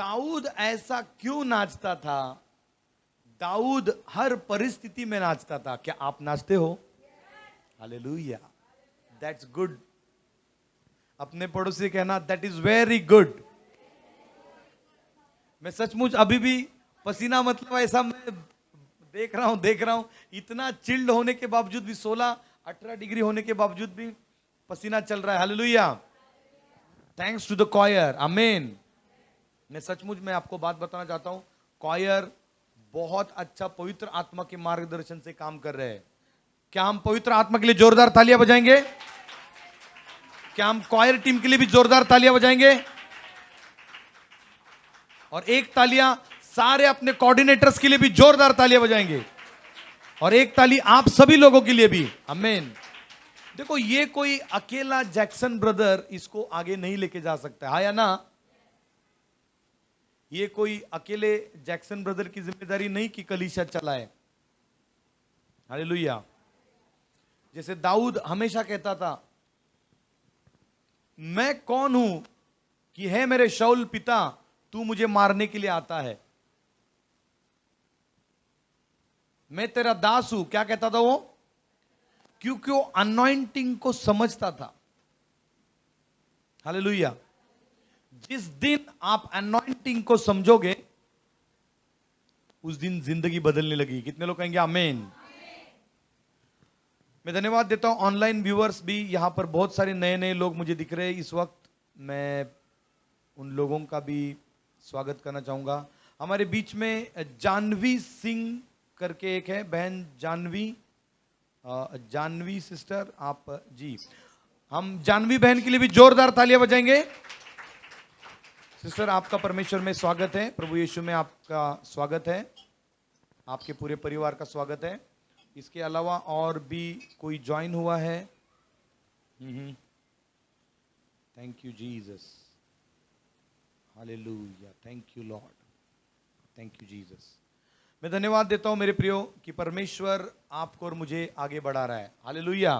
दाऊद ऐसा क्यों नाचता था? दाऊद हर परिस्थिति में नाचता था। क्या आप नाचते हो? Hallelujah, that's good. अपने पड़ोसी से कहना, दैट इज वेरी गुड। मैं सचमुच अभी भी पसीना, मतलब ऐसा मैं देख रहा हूं इतना चिल्ड होने के बावजूद भी, 16-18 डिग्री होने के बावजूद भी पसीना चल रहा है। Hallelujah, thanks to the choir, amen. मैं सचमुच में आपको बात बताना चाहता हूं, कॉयर बहुत अच्छा पवित्र आत्मा के मार्गदर्शन से काम कर रहे हैं। क्या हम पवित्र आत्मा के लिए जोरदार तालियां बजाएंगे? क्या हम कॉयर टीम के लिए भी जोरदार तालियां बजाएंगे? और एक तालियां सारे अपने कोऑर्डिनेटर्स के लिए भी जोरदार तालियां बजाएंगे, और एक ताली आप सभी लोगों के लिए भी, आमीन। देखो, ये कोई अकेला जैक्सन ब्रदर इसको आगे नहीं लेके जा सकता है, हाँ या ना? ये कोई अकेले जैक्सन ब्रदर की जिम्मेदारी नहीं कि कलीसिया चलाए। हालेलुया। जैसे दाऊद हमेशा कहता था, मैं कौन हूं कि है मेरे शाऊल पिता, तू मुझे मारने के लिए आता है? मैं तेरा दास हूं। क्या कहता था वो? क्योंकि वो अनॉइंटिंग को समझता था। हालेलुया। जिस दिन आप अनॉइंटिंग को समझोगे, उस दिन जिंदगी बदलने लगी। कितने लोग कहेंगे आमीन? मैं धन्यवाद देता हूं ऑनलाइन व्यूअर्स भी, यहां पर बहुत सारे नए नए लोग मुझे दिख रहे हैं इस वक्त। मैं उन लोगों का भी स्वागत करना चाहूंगा। हमारे बीच में जानवी सिंह करके एक है, बहन जानवी सिस्टर, आप जी, हम जानवी बहन के लिए भी जोरदार तालियां बजाएंगे। सिस्टर, आपका परमेश्वर में स्वागत है, प्रभु यीशु में आपका स्वागत है, आपके पूरे परिवार का स्वागत है। इसके अलावा और भी कोई ज्वाइन हुआ है? Thank you Jesus, hallelujah, thank you Lord, thank you Jesus. मैं धन्यवाद देता हूं मेरे प्रियो कि परमेश्वर आपको और मुझे आगे बढ़ा रहा है। हालेलुया।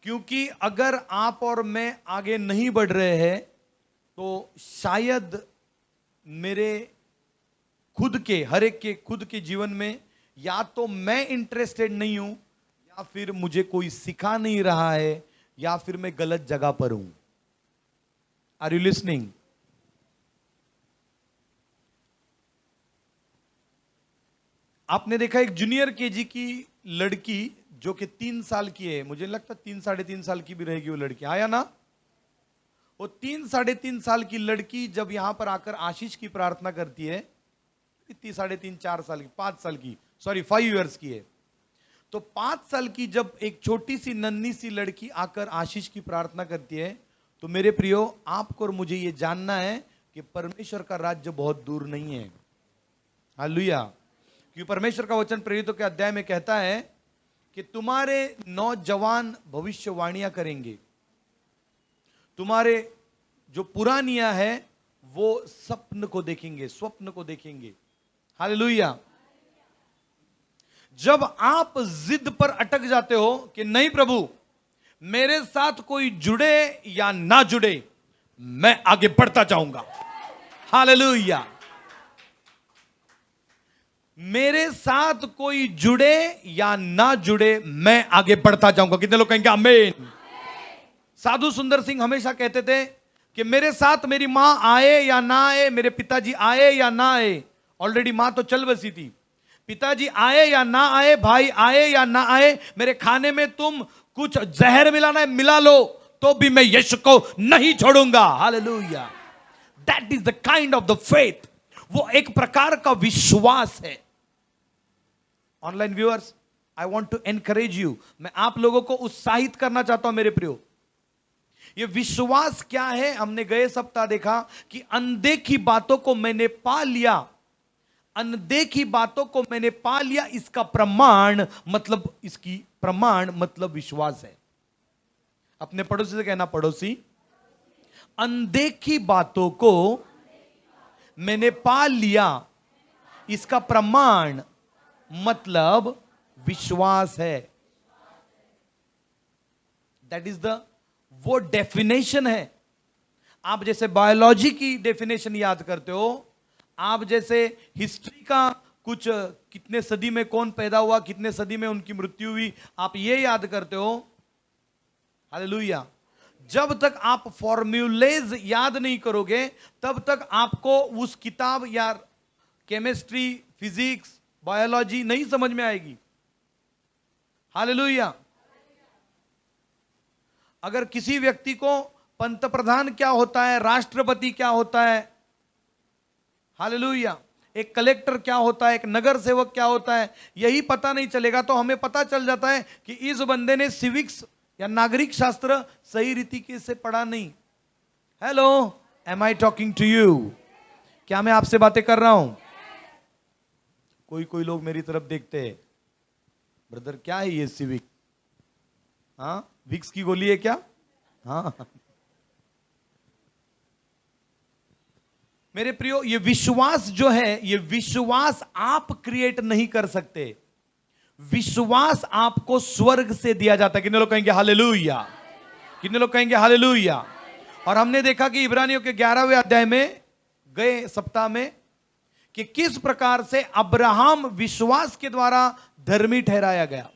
क्योंकि अगर आप और मैं आगे नहीं बढ़ रहे हैं तो शायद मेरे खुद के, हर एक के खुद के जीवन में या तो मैं इंटरेस्टेड नहीं हूं, या फिर मुझे कोई सिखा नहीं रहा है, या फिर मैं गलत जगह पर हूं। Are you listening? आपने देखा एक जूनियर केजी की लड़की जो कि 3 साल की है, मुझे लगता है 3-3.5 साल की भी रहेगी वो लड़की, आया ना? वो 3-3.5 साल की लड़की जब यहां पर आकर आशीष की प्रार्थना करती है, 3-3.5-4 साल की, 5 साल की, सॉरी 5 इयर्स की है, तो 5 साल की जब एक छोटी सी नन्ही सी लड़की आकर आशीष की प्रार्थना करती है, तो मेरे प्रियो आपको और मुझे ये जानना है कि परमेश्वर का राज्य बहुत दूर नहीं है। हालेलुया। क्योंकि परमेश्वर का वचन प्रेरितों के अध्याय में कहता है कि तुम्हारे नौजवान भविष्यवाणियां करेंगे, तुम्हारे जो पुरानियां है वो सपन को देखेंगे, स्वप्न को देखेंगे। हालेलुया। जब आप जिद पर अटक जाते हो कि नहीं प्रभु, मेरे साथ कोई जुड़े या ना जुड़े, मैं आगे बढ़ता जाऊंगा। हालेलुया। मेरे साथ कोई जुड़े या ना जुड़े, मैं आगे बढ़ता जाऊंगा। कितने लोग कहेंगे आमीन? साधु सुंदर सिंह हमेशा कहते थे कि मेरे साथ मेरी मां आए या ना आए, मेरे पिताजी आए या ना आए, ऑलरेडी मां तो चल बसी थी, पिताजी आए या ना आए, भाई आए या ना आए, मेरे खाने में तुम कुछ जहर मिलाना है मिला लो, तो भी मैं यीशु को नहीं छोड़ूंगा। Hallelujah. That is the kind of the faith. वो एक प्रकार का विश्वास है। Online viewers, I want to encourage you, मैं आप लोगों को उत्साहित करना चाहता हूं मेरे प्रियो। ये विश्वास क्या है? हमने गए सप्ताह देखा कि अनदेखी बातों को मैंने पा लिया, अनदेखी बातों को मैंने पा लिया, इसका प्रमाण मतलब, इसकी प्रमाण मतलब विश्वास है। अपने पड़ोसी से कहना, पड़ोसी, अनदेखी बातों को मैंने पा लिया, इसका प्रमाण मतलब विश्वास है। दैट इज द, वो डेफिनेशन है। आप जैसे बायोलॉजी की डेफिनेशन याद करते हो, आप जैसे हिस्ट्री का कुछ कितने सदी में कौन पैदा हुआ, कितने सदी में उनकी मृत्यु हुई, आप ये याद करते हो। हालेलुया। जब तक आप फॉर्मूलेज याद नहीं करोगे तब तक आपको उस किताब या केमिस्ट्री, फिजिक्स, बायोलॉजी नहीं समझ में आएगी। हालेलुया। अगर किसी व्यक्ति को पंतप्रधान क्या होता है, राष्ट्रपति क्या होता है, हालेलुया, एक कलेक्टर क्या होता है, एक नगर सेवक क्या होता है, यही पता नहीं चलेगा तो हमें पता चल जाता है कि इस बंदे ने सिविक्स या नागरिक शास्त्र सही रीति से पढ़ा नहीं। Hello, am I talking to you? क्या मैं आपसे बातें कर रहा हूं? कोई लोग मेरी तरफ देखते हैं, ब्रदर क्या है ये सिविक? हाँ, विक्स की गोली है क्या? हाँ मेरे प्रियो, ये विश्वास जो है, ये विश्वास आप क्रिएट नहीं कर सकते। विश्वास आपको स्वर्ग से दिया जाता है। कितने लोग कहेंगे हालेलुया? कितने लोग कहेंगे हालेलुया? और हमने देखा कि इब्रानियों के 11वें अध्याय में गए सप्ताह में कि किस प्रकार से अब्राहम विश्वास के द्वारा धर्मी ठहराया गया,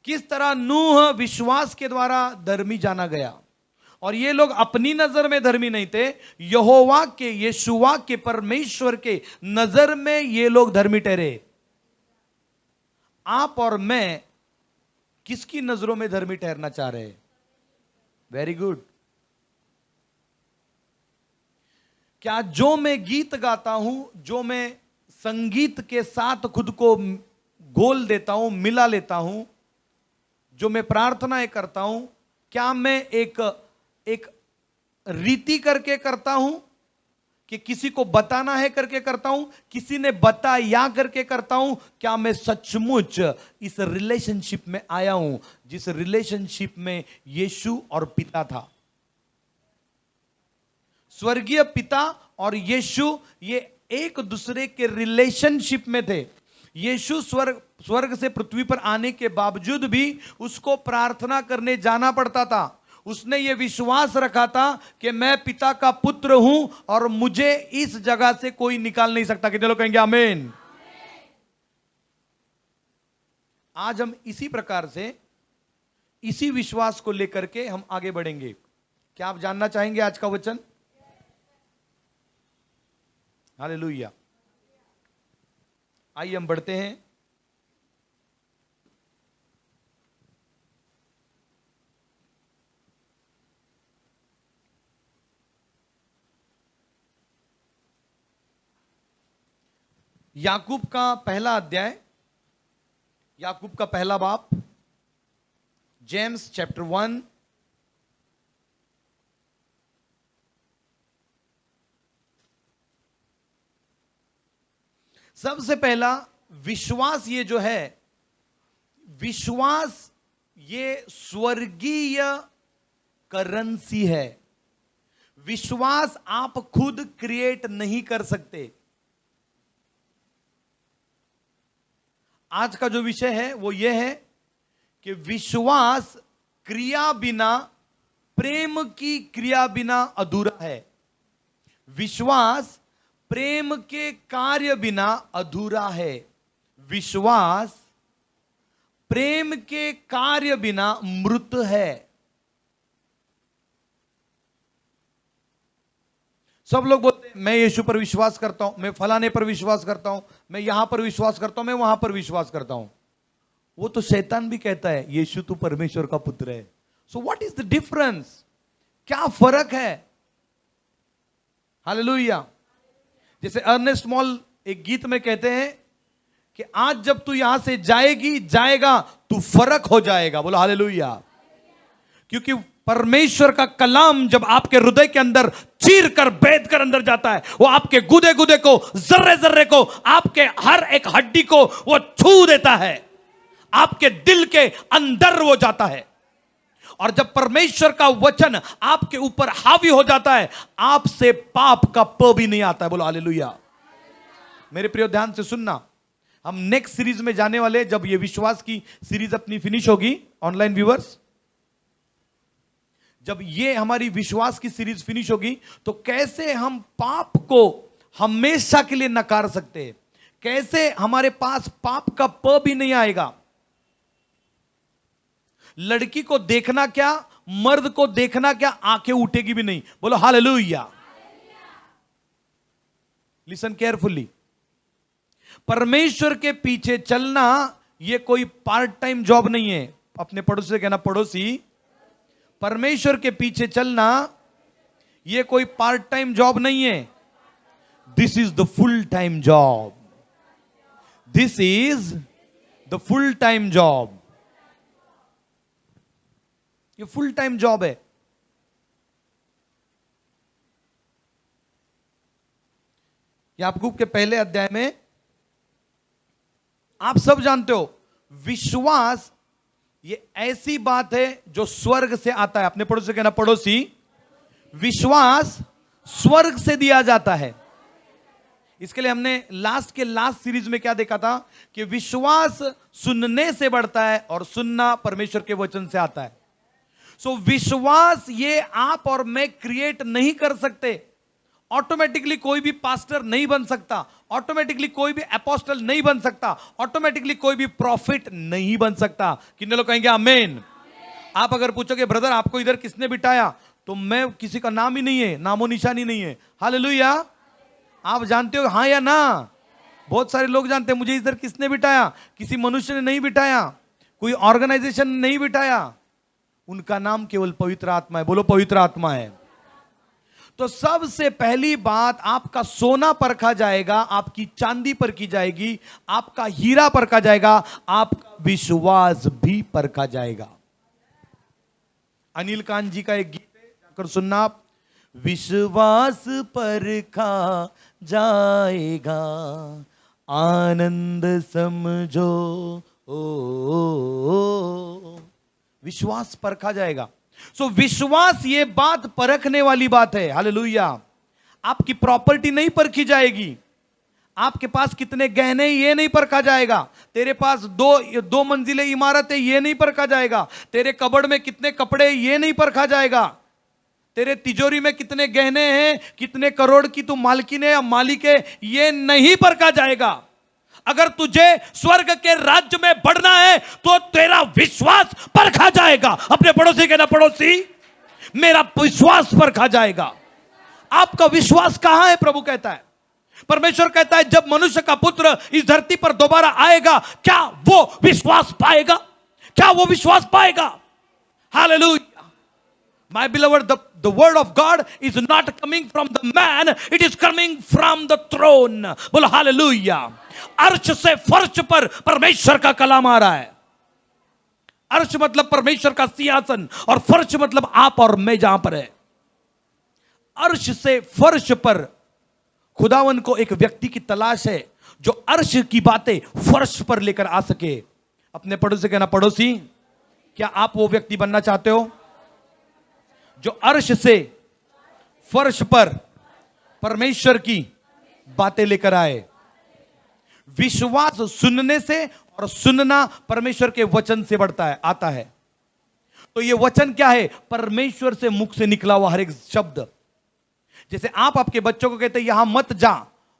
किस तरह नूह विश्वास के द्वारा धर्मी जाना गया। और ये लोग अपनी नजर में धर्मी नहीं थे, यहोवा के, यीशुआ के, परमेश्वर के नजर में ये लोग धर्मी ठहरे। आप और मैं किसकी नजरों में धर्मी ठहरना चाह रहे हैं? Very good. क्या जो मैं गीत गाता हूं, जो मैं संगीत के साथ खुद को गोल देता हूं, मिला लेता हूं, जो मैं प्रार्थनाएं करता हूं, क्या मैं एक रीति करके करता हूं कि किसी को बताना है करके करता हूं, किसी ने बताया करके करता हूं? क्या मैं सचमुच इस रिलेशनशिप में आया हूं जिस रिलेशनशिप में यीशु और पिता था? स्वर्गीय पिता और यीशु ये एक दूसरे के रिलेशनशिप में थे। यीशु स्वर्ग से पृथ्वी पर आने के बावजूद भी उसको प्रार्थना करने जाना पड़ता था। उसने ये विश्वास रखा था कि मैं पिता का पुत्र हूं और मुझे इस जगह से कोई निकाल नहीं सकता। कितने लोग कहेंगे आमीन? आज हम इसी प्रकार से, इसी विश्वास को लेकर के हम आगे बढ़ेंगे। क्या आप जानना चाहेंगे आज का वचन? हालेलुया। आइए हम बढ़ते हैं। याकूब का पहला अध्याय, याकूब का पहला बाप, जेम्स चैप्टर 1 सबसे पहला विश्वास, ये जो है विश्वास, ये स्वर्गीय करेंसी है। विश्वास आप खुद क्रिएट नहीं कर सकते। आज का जो विषय है वो ये है कि विश्वास क्रिया बिना, प्रेम की क्रिया बिना अधूरा है। विश्वास प्रेम के कार्य बिना अधूरा है। विश्वास प्रेम के कार्य बिना मृत है। सब लोग बोलते हैं मैं यीशु पर विश्वास करता हूं, मैं फलाने पर विश्वास करता हूं, मैं यहां पर विश्वास करता हूं, मैं वहां पर विश्वास करता हूं। वो तो शैतान भी कहता है यीशु तू परमेश्वर का पुत्र है। So what is the difference? क्या फर्क है? हालेलुया। जैसे अर्नेस्ट मॉल एक गीत में कहते हैं कि आज जब तू यहां से जाएगी, जाएगा, तू फर्क हो जाएगा। बोलो हालेलुया। क्योंकि परमेश्वर का कलाम जब आपके हृदय के अंदर चीर कर, भेद कर अंदर जाता है, वो आपके गुदे गुदे को, जर्रे जर्रे को, आपके हर एक हड्डी को वो छू देता है। आपके दिल के अंदर वो जाता है। और जब परमेश्वर का वचन आपके ऊपर हावी हो जाता है, आपसे पाप का प भी नहीं आता है। बोलो हालेलुया। मेरे प्रिय ध्यान से सुनना, हम नेक्स्ट सीरीज में जाने वाले, जब ये विश्वास की सीरीज अपनी फिनिश होगी, ऑनलाइन व्यूअर्स, जब ये हमारी विश्वास की सीरीज फिनिश होगी तो कैसे हम पाप को हमेशा के लिए नकार सकते हैं, कैसे हमारे पास पाप का प भी नहीं आएगा। लड़की को देखना क्या, मर्द को देखना क्या, आंखें उठेगी भी नहीं। बोलो हालेलुया। Listen carefully. परमेश्वर के पीछे चलना यह कोई पार्ट टाइम जॉब नहीं है। अपने पड़ोसी से कहना, पड़ोसी, परमेश्वर के पीछे चलना यह कोई पार्ट टाइम जॉब नहीं है। This is the full time job. This is the full time job. ये फुल टाइम जॉब है। याकूब के पहले अध्याय में आप सब जानते हो, विश्वास ये ऐसी बात है जो स्वर्ग से आता है। अपने पड़ोसी से कहना, पड़ोसी, विश्वास स्वर्ग से दिया जाता है। इसके लिए हमने लास्ट सीरीज में क्या देखा था कि विश्वास सुनने से बढ़ता है और सुनना परमेश्वर के वचन से आता है। सो विश्वास ये आप और मैं क्रिएट नहीं कर सकते। ऑटोमेटिकली कोई भी पास्टर नहीं बन सकता, ऑटोमेटिकली कोई भी अपोस्टल नहीं बन सकता, ऑटोमेटिकली कोई भी प्रॉफिट नहीं बन सकता। कितने लोग कहेंगे आमेन? आप अगर पूछोगे ब्रदर आपको इधर किसने बिठाया, तो मैं किसी का नाम ही नहीं है, नामो निशानी नहीं है। हालेलुया। आप जानते हो हाँ या ना? बहुत सारे लोग जानते हैं मुझे इधर किसने बिठाया। किसी मनुष्य ने नहीं बिठाया, कोई ऑर्गेनाइजेशन ने नहीं बिठाया, उनका नाम केवल पवित्र आत्मा है। बोलो पवित्र आत्मा है। तो सबसे पहली बात, आपका सोना परखा जाएगा, आपकी चांदी परखी जाएगी, आपका हीरा परखा जाएगा, आपका विश्वास भी परखा जाएगा। अनिल कांत जी का एक गीत है, जाकर सुनना आप। विश्वास परखा जाएगा, आनंद समझो ओ, विश्वास परखा जाएगा। सो विश्वास ये बात परखने वाली बात है। हालेलुया। आपकी प्रॉपर्टी नहीं परखी जाएगी, आपके पास कितने गहने ये नहीं परखा जाएगा, तेरे पास दो मंजिले इमारत है ये नहीं परखा जाएगा, तेरे कबड़ में कितने कपड़े ये नहीं परखा जाएगा, तेरे तिजोरी में कितने गहने हैं, कितने करोड़ की तू मालकिन है या मालिक है, ये नहीं परखा जाएगा। अगर तुझे स्वर्ग के राज्य में बढ़ना है तो तेरा विश्वास परखा जाएगा। अपने पड़ोसी कहना, पड़ोसी मेरा विश्वास परखा जाएगा। आपका विश्वास कहां है? प्रभु कहता है, परमेश्वर कहता है जब मनुष्य का पुत्र इस धरती पर दोबारा आएगा, क्या वो विश्वास पाएगा? क्या वो विश्वास पाएगा? Hallelujah. My beloved, the word of God is not coming from the man, it is coming from the throne. बोलो हालेलुया। अर्श से फर्श पर परमेश्वर का कलाम आ रहा है। अर्श मतलब परमेश्वर का सिंहासन और फर्श मतलब आप और मैं जहां पर है। अर्श से फर्श पर खुदावन को एक व्यक्ति की तलाश है जो अर्श की बातें फर्श पर लेकर आ सके। अपने पड़ोसी से कहना, पड़ोसी क्या आप वो व्यक्ति बनना चाहते हो जो अर्श से फर्श पर परमेश्वर की बातें लेकर आए? विश्वास सुनने से और सुनना परमेश्वर के वचन से बढ़ता है, आता है। तो ये वचन क्या है? परमेश्वर से मुख से निकला हुआ हर एक शब्द। जैसे आप आपके बच्चों को कहते हैं यहां मत जा,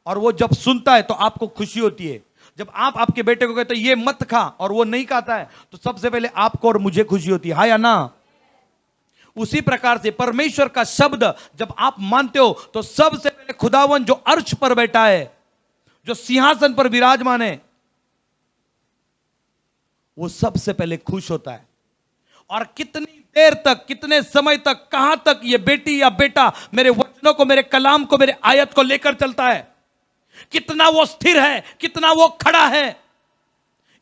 और वो जब सुनता है तो आपको खुशी होती है। जब आप आपके बेटे को कहते हैं ये मत खा और वो नहीं खाता है तो सबसे पहले आपको और मुझे खुशी होती है। हाँ या ना? उसी प्रकार से परमेश्वर का शब्द जब आप मानते हो तो सबसे पहले खुदावन जो अर्श पर बैठा है, जो सिंहासन पर विराजमान है, वो सबसे पहले खुश होता है। और कितनी देर तक, कितने समय तक, कहां तक ये बेटी या बेटा मेरे वचनों को, मेरे कलाम को, मेरे आयत को लेकर चलता है, कितना वो स्थिर है, कितना वो खड़ा है,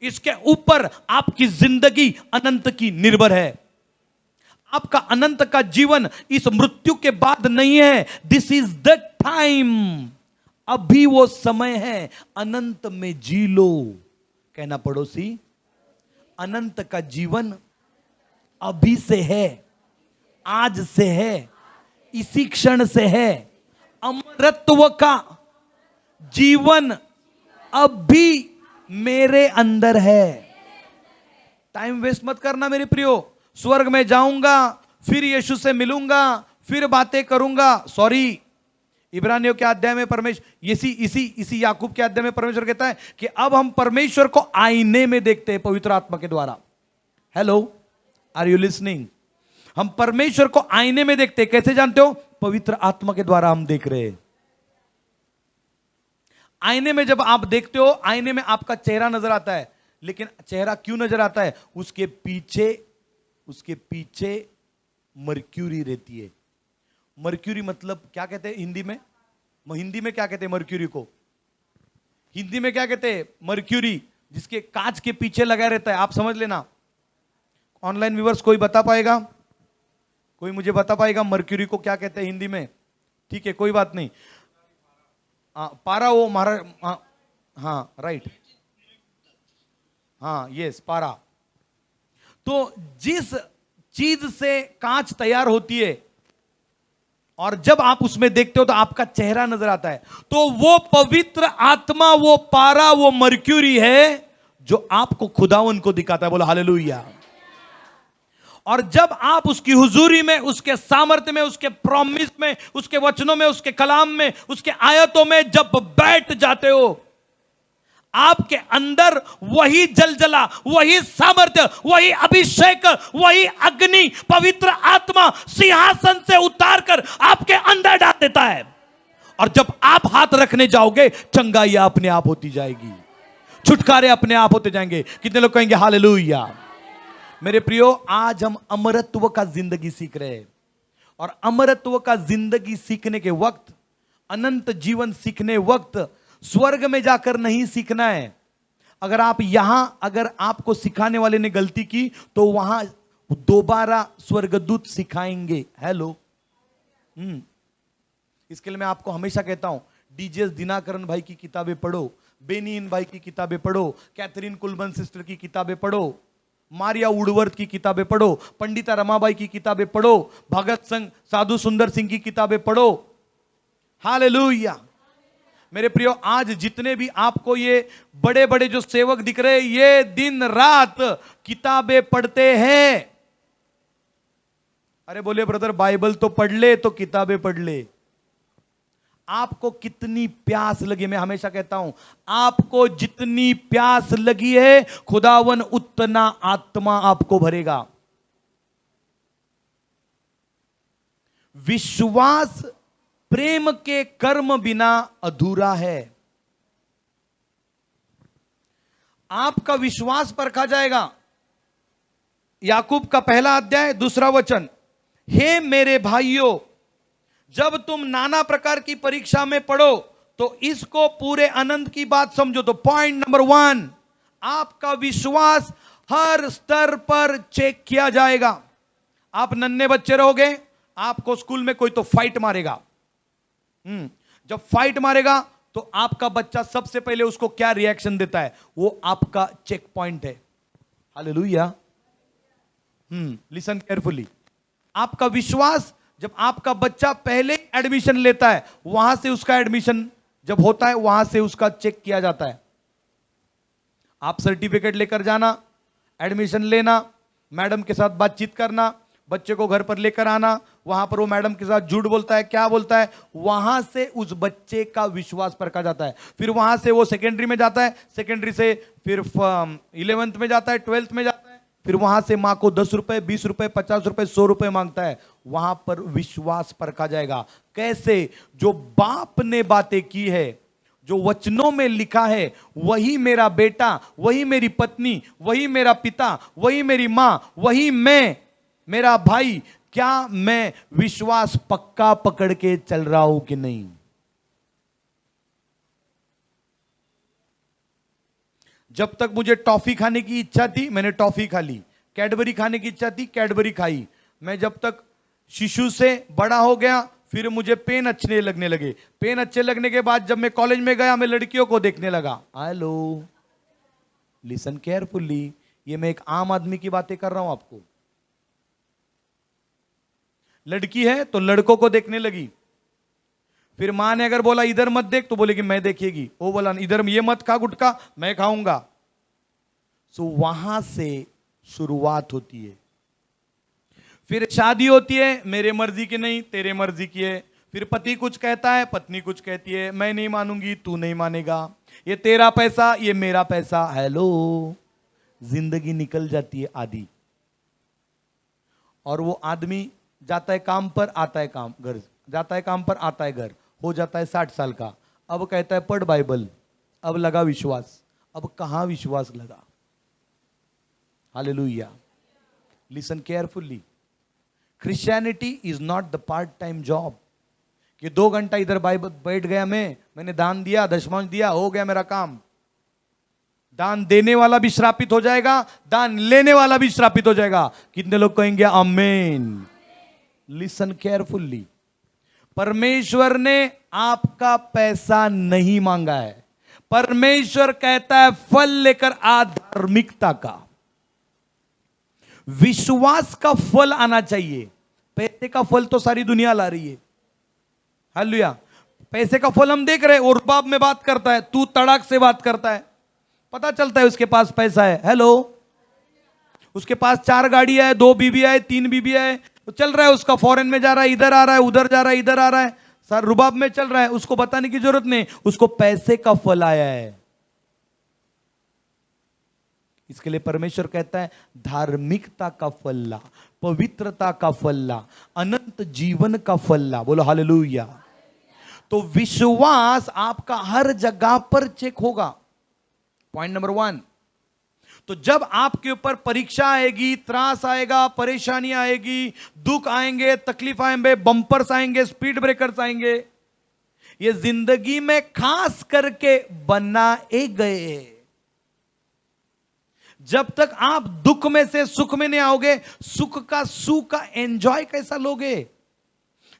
इसके ऊपर आपकी जिंदगी अनंत की निर्भर है। आपका अनंत का जीवन इस मृत्यु के बाद नहीं है। दिस इज द टाइम, अभी वो समय है, अनंत में जी लो। कहना पड़ोसी, अनंत का जीवन अभी से है, आज से है, इसी क्षण से है। अमरत्व का जीवन अभी मेरे अंदर है। टाइम वेस्ट मत करना मेरे प्रियो। स्वर्ग में जाऊंगा फिर यीशु से मिलूंगा, फिर बातें करूंगा। सॉरी, इब्रानियों के अध्याय में परमेश्वर इसी याकूब के अध्याय में परमेश्वर कहता है कि अब हम परमेश्वर को आईने में देखते हैं पवित्र आत्मा के द्वारा। Hello, are you listening? हम परमेश्वर को आईने में देखते हैं। कैसे जानते हो? पवित्र आत्मा के द्वारा हम देख रहे हैं। आईने में जब आप देखते हो, आईने में आपका चेहरा नजर आता है, लेकिन चेहरा क्यों नजर आता है? उसके पीछे मर्क्यूरी रहती है। मर्क्यूरी मतलब क्या कहते हैं हिंदी में? हिंदी में क्या कहते हैं मर्क्यूरी को? हिंदी में क्या कहते हैं? मर्क्यूरी, जिसके कांच के पीछे लगा रहता है। आप समझ लेना। ऑनलाइन व्यूअर्स कोई बता पाएगा? कोई मुझे बता पाएगा मर्क्यूरी को क्या कहते हैं हिंदी में? ठीक है, कोई बात नहीं। पारा, वो मारा। हाँ राइट, हाँ यस, पारा। तो जिस चीज से कांच तैयार होती है और जब आप उसमें देखते हो तो आपका चेहरा नजर आता है, तो वो पवित्र आत्मा, वो पारा, वो मर्क्यूरी है जो आपको खुदावन को दिखाता है। बोलो हालेलुया। और जब आप उसकी हुजूरी में, उसके सामर्थ्य में, उसके प्रॉमिस में, उसके वचनों में, उसके कलाम में, उसके आयतों में जब बैठ जाते हो, आपके अंदर वही जलजला, वही सामर्थ्य, वही अभिषेक, वही अग्नि पवित्र आत्मा सिंहासन से उतारकर आपके अंदर डाल देता है। और जब आप हाथ रखने जाओगे, चंगाई अपने आप होती जाएगी, छुटकारे अपने आप होते जाएंगे। कितने लोग कहेंगे हालेलुया? मेरे प्रियो, आज हम अमरत्व का जिंदगी सीख रहे हैं। और अमरत्व का जिंदगी सीखने के वक्त, अनंत जीवन सीखने वक्त, स्वर्ग में जाकर नहीं सीखना है। अगर आपको सिखाने वाले ने गलती की तो वहां दोबारा स्वर्गदूत सिखाएंगे। हेलो, इसके लिए मैं आपको हमेशा कहता हूं, डीजेस दिनाकरण भाई की किताबें पढ़ो, बेनियन भाई की किताबें पढ़ो, कैथरीन कुलमन सिस्टर की किताबें पढ़ो, मारिया वुडवर्थ की किताबें पढ़ो, पंडिता रमाबाई की किताबें पढ़ो, भगत सिंह, साधु सुंदर सिंह की किताबें पढ़ो। हालेलुया। मेरे प्रियो, आज जितने भी आपको ये बड़े बड़े जो सेवक दिख रहे हैं, ये दिन रात किताबें पढ़ते हैं। अरे बोले ब्रदर, बाइबल तो पढ़ ले तो किताबें पढ़ ले। आपको कितनी प्यास लगी, मैं हमेशा कहता हूं, आपको जितनी प्यास लगी है, खुदावन उतना आत्मा आपको भरेगा। विश्वास प्रेम के कर्म बिना अधूरा है। आपका विश्वास परखा जाएगा। याकूब का पहला अध्याय 2 वचन, हे मेरे भाइयों, जब तुम नाना प्रकार की परीक्षा में पढ़ो तो इसको पूरे आनंद की बात समझो। तो पॉइंट नंबर 1, आपका विश्वास हर स्तर पर चेक किया जाएगा। आप नन्हे बच्चे रहोगे, आपको स्कूल में कोई तो फाइट मारेगा। जब फाइट मारेगा तो आपका बच्चा सबसे पहले उसको क्या रिएक्शन देता है? वो आपका चेक पॉइंट है। हालेलुया। Listen carefully. आपका विश्वास, जब आपका बच्चा पहले एडमिशन लेता है, वहां से उसका एडमिशन जब होता है, वहां से उसका चेक किया जाता है। आप सर्टिफिकेट लेकर जाना, एडमिशन लेना, मैडम के साथ बातचीत करना, बच्चे को घर पर लेकर आना, वहां पर वो मैडम के साथ झूठ बोलता है, क्या बोलता है, वहां से उस बच्चे का विश्वास परखा जाता है। फिर वहां से वो सेकेंडरी में जाता है, सेकेंडरी से फिर 11th में जाता है, 12th में जाता है, फिर वहां से मां को 10 रुपए, 20 रुपए, 50 रुपए, 100 रुपए मांगता है। वहां पर विश्वास परखा जाएगा। कैसे? जो बाप ने बातें की है, जो वचनों में लिखा है, वही मेरा बेटा, वही मेरी पत्नी, वही मेरा पिता, वही मेरी मां, वही मैं, मेरा भाई, क्या मैं विश्वास पक्का पकड़ के चल रहा हूं कि नहीं? जब तक मुझे टॉफी खाने की इच्छा थी, मैंने टॉफी खा ली। कैडबरी खाने की इच्छा थी, कैडबरी खाई। मैं जब तक शिशु से बड़ा हो गया, फिर मुझे पेन अच्छे लगने लगे। पेन अच्छे लगने के बाद जब मैं कॉलेज में गया, मैं लड़कियों को देखने लगा। हेलो, लिसन केयरफुली, ये मैं एक आम आदमी की बातें कर रहा हूं आपको। लड़की है तो लड़कों को देखने लगी। फिर मां ने अगर बोला इधर मत देख, तो बोलेगी मैं देखेगी। वो बोला इधर ये मत खा गुटखा, मैं खाऊंगा। सो वहां से शुरुआत होती है। फिर शादी होती है, मेरे मर्जी की नहीं तेरे मर्जी की है। फिर पति कुछ कहता है, पत्नी कुछ कहती है, मैं नहीं मानूंगी तू नहीं मानेगा, ये तेरा पैसा ये मेरा पैसा। हेलो, जिंदगी निकल जाती है आधी। और वो आदमी जाता है काम पर, आता है काम घर, जाता है काम पर, आता है घर, हो जाता है 60 साल का। अब कहता है पढ़ बाइबल, अब लगा विश्वास। अब कहां विश्वास लगा? Hallelujah. Listen carefully, Christianity is not the part time job कि 2 घंटा इधर बाइबल बैठ गया, मैंने दान दिया, दशमांश दिया, हो गया मेरा काम। दान देने वाला भी श्रापित हो जाएगा, दान लेने वाला भी श्रापित हो जाएगा। कितने लोग कहेंगे आमीन? लिसन केयरफुली, परमेश्वर ने आपका पैसा नहीं मांगा है। परमेश्वर कहता है फल लेकर आ धार्मिकता का, विश्वास का फल आना चाहिए। पैसे का फल तो सारी दुनिया ला रही है। हालेलुया। पैसे का फल हम देख रहे हैं, और रुबाब में बात करता है, तू तड़ाक से बात करता है, पता चलता है उसके पास पैसा है। हेलो, उसके पास 4 गाड़ियां है, 2 बीबी है, 3 बीबी है, तो चल रहा है उसका, फॉरेन में जा रहा है, इधर आ रहा है, उधर जा रहा है, इधर आ रहा है, सर रुबाब में चल रहा है। उसको बताने की जरूरत नहीं, उसको पैसे का फल आया है। इसके लिए परमेश्वर कहता है धार्मिकता का फल ला, पवित्रता का फल ला, अनंत जीवन का फल ला। बोलो हालेलुया। तो विश्वास आपका हर जगह पर चेक होगा। पॉइंट नंबर 1, तो जब आपके ऊपर परीक्षा आएगी, त्रास आएगा, परेशानी आएगी, दुख आएंगे, तकलीफ आएंगे, बम्पर्स आएंगे, स्पीड ब्रेकर्स आएंगे, ये जिंदगी में खास करके बनाए गए। जब तक आप दुख में से सुख में नहीं आओगे, सुख का एंजॉय कैसा लोगे?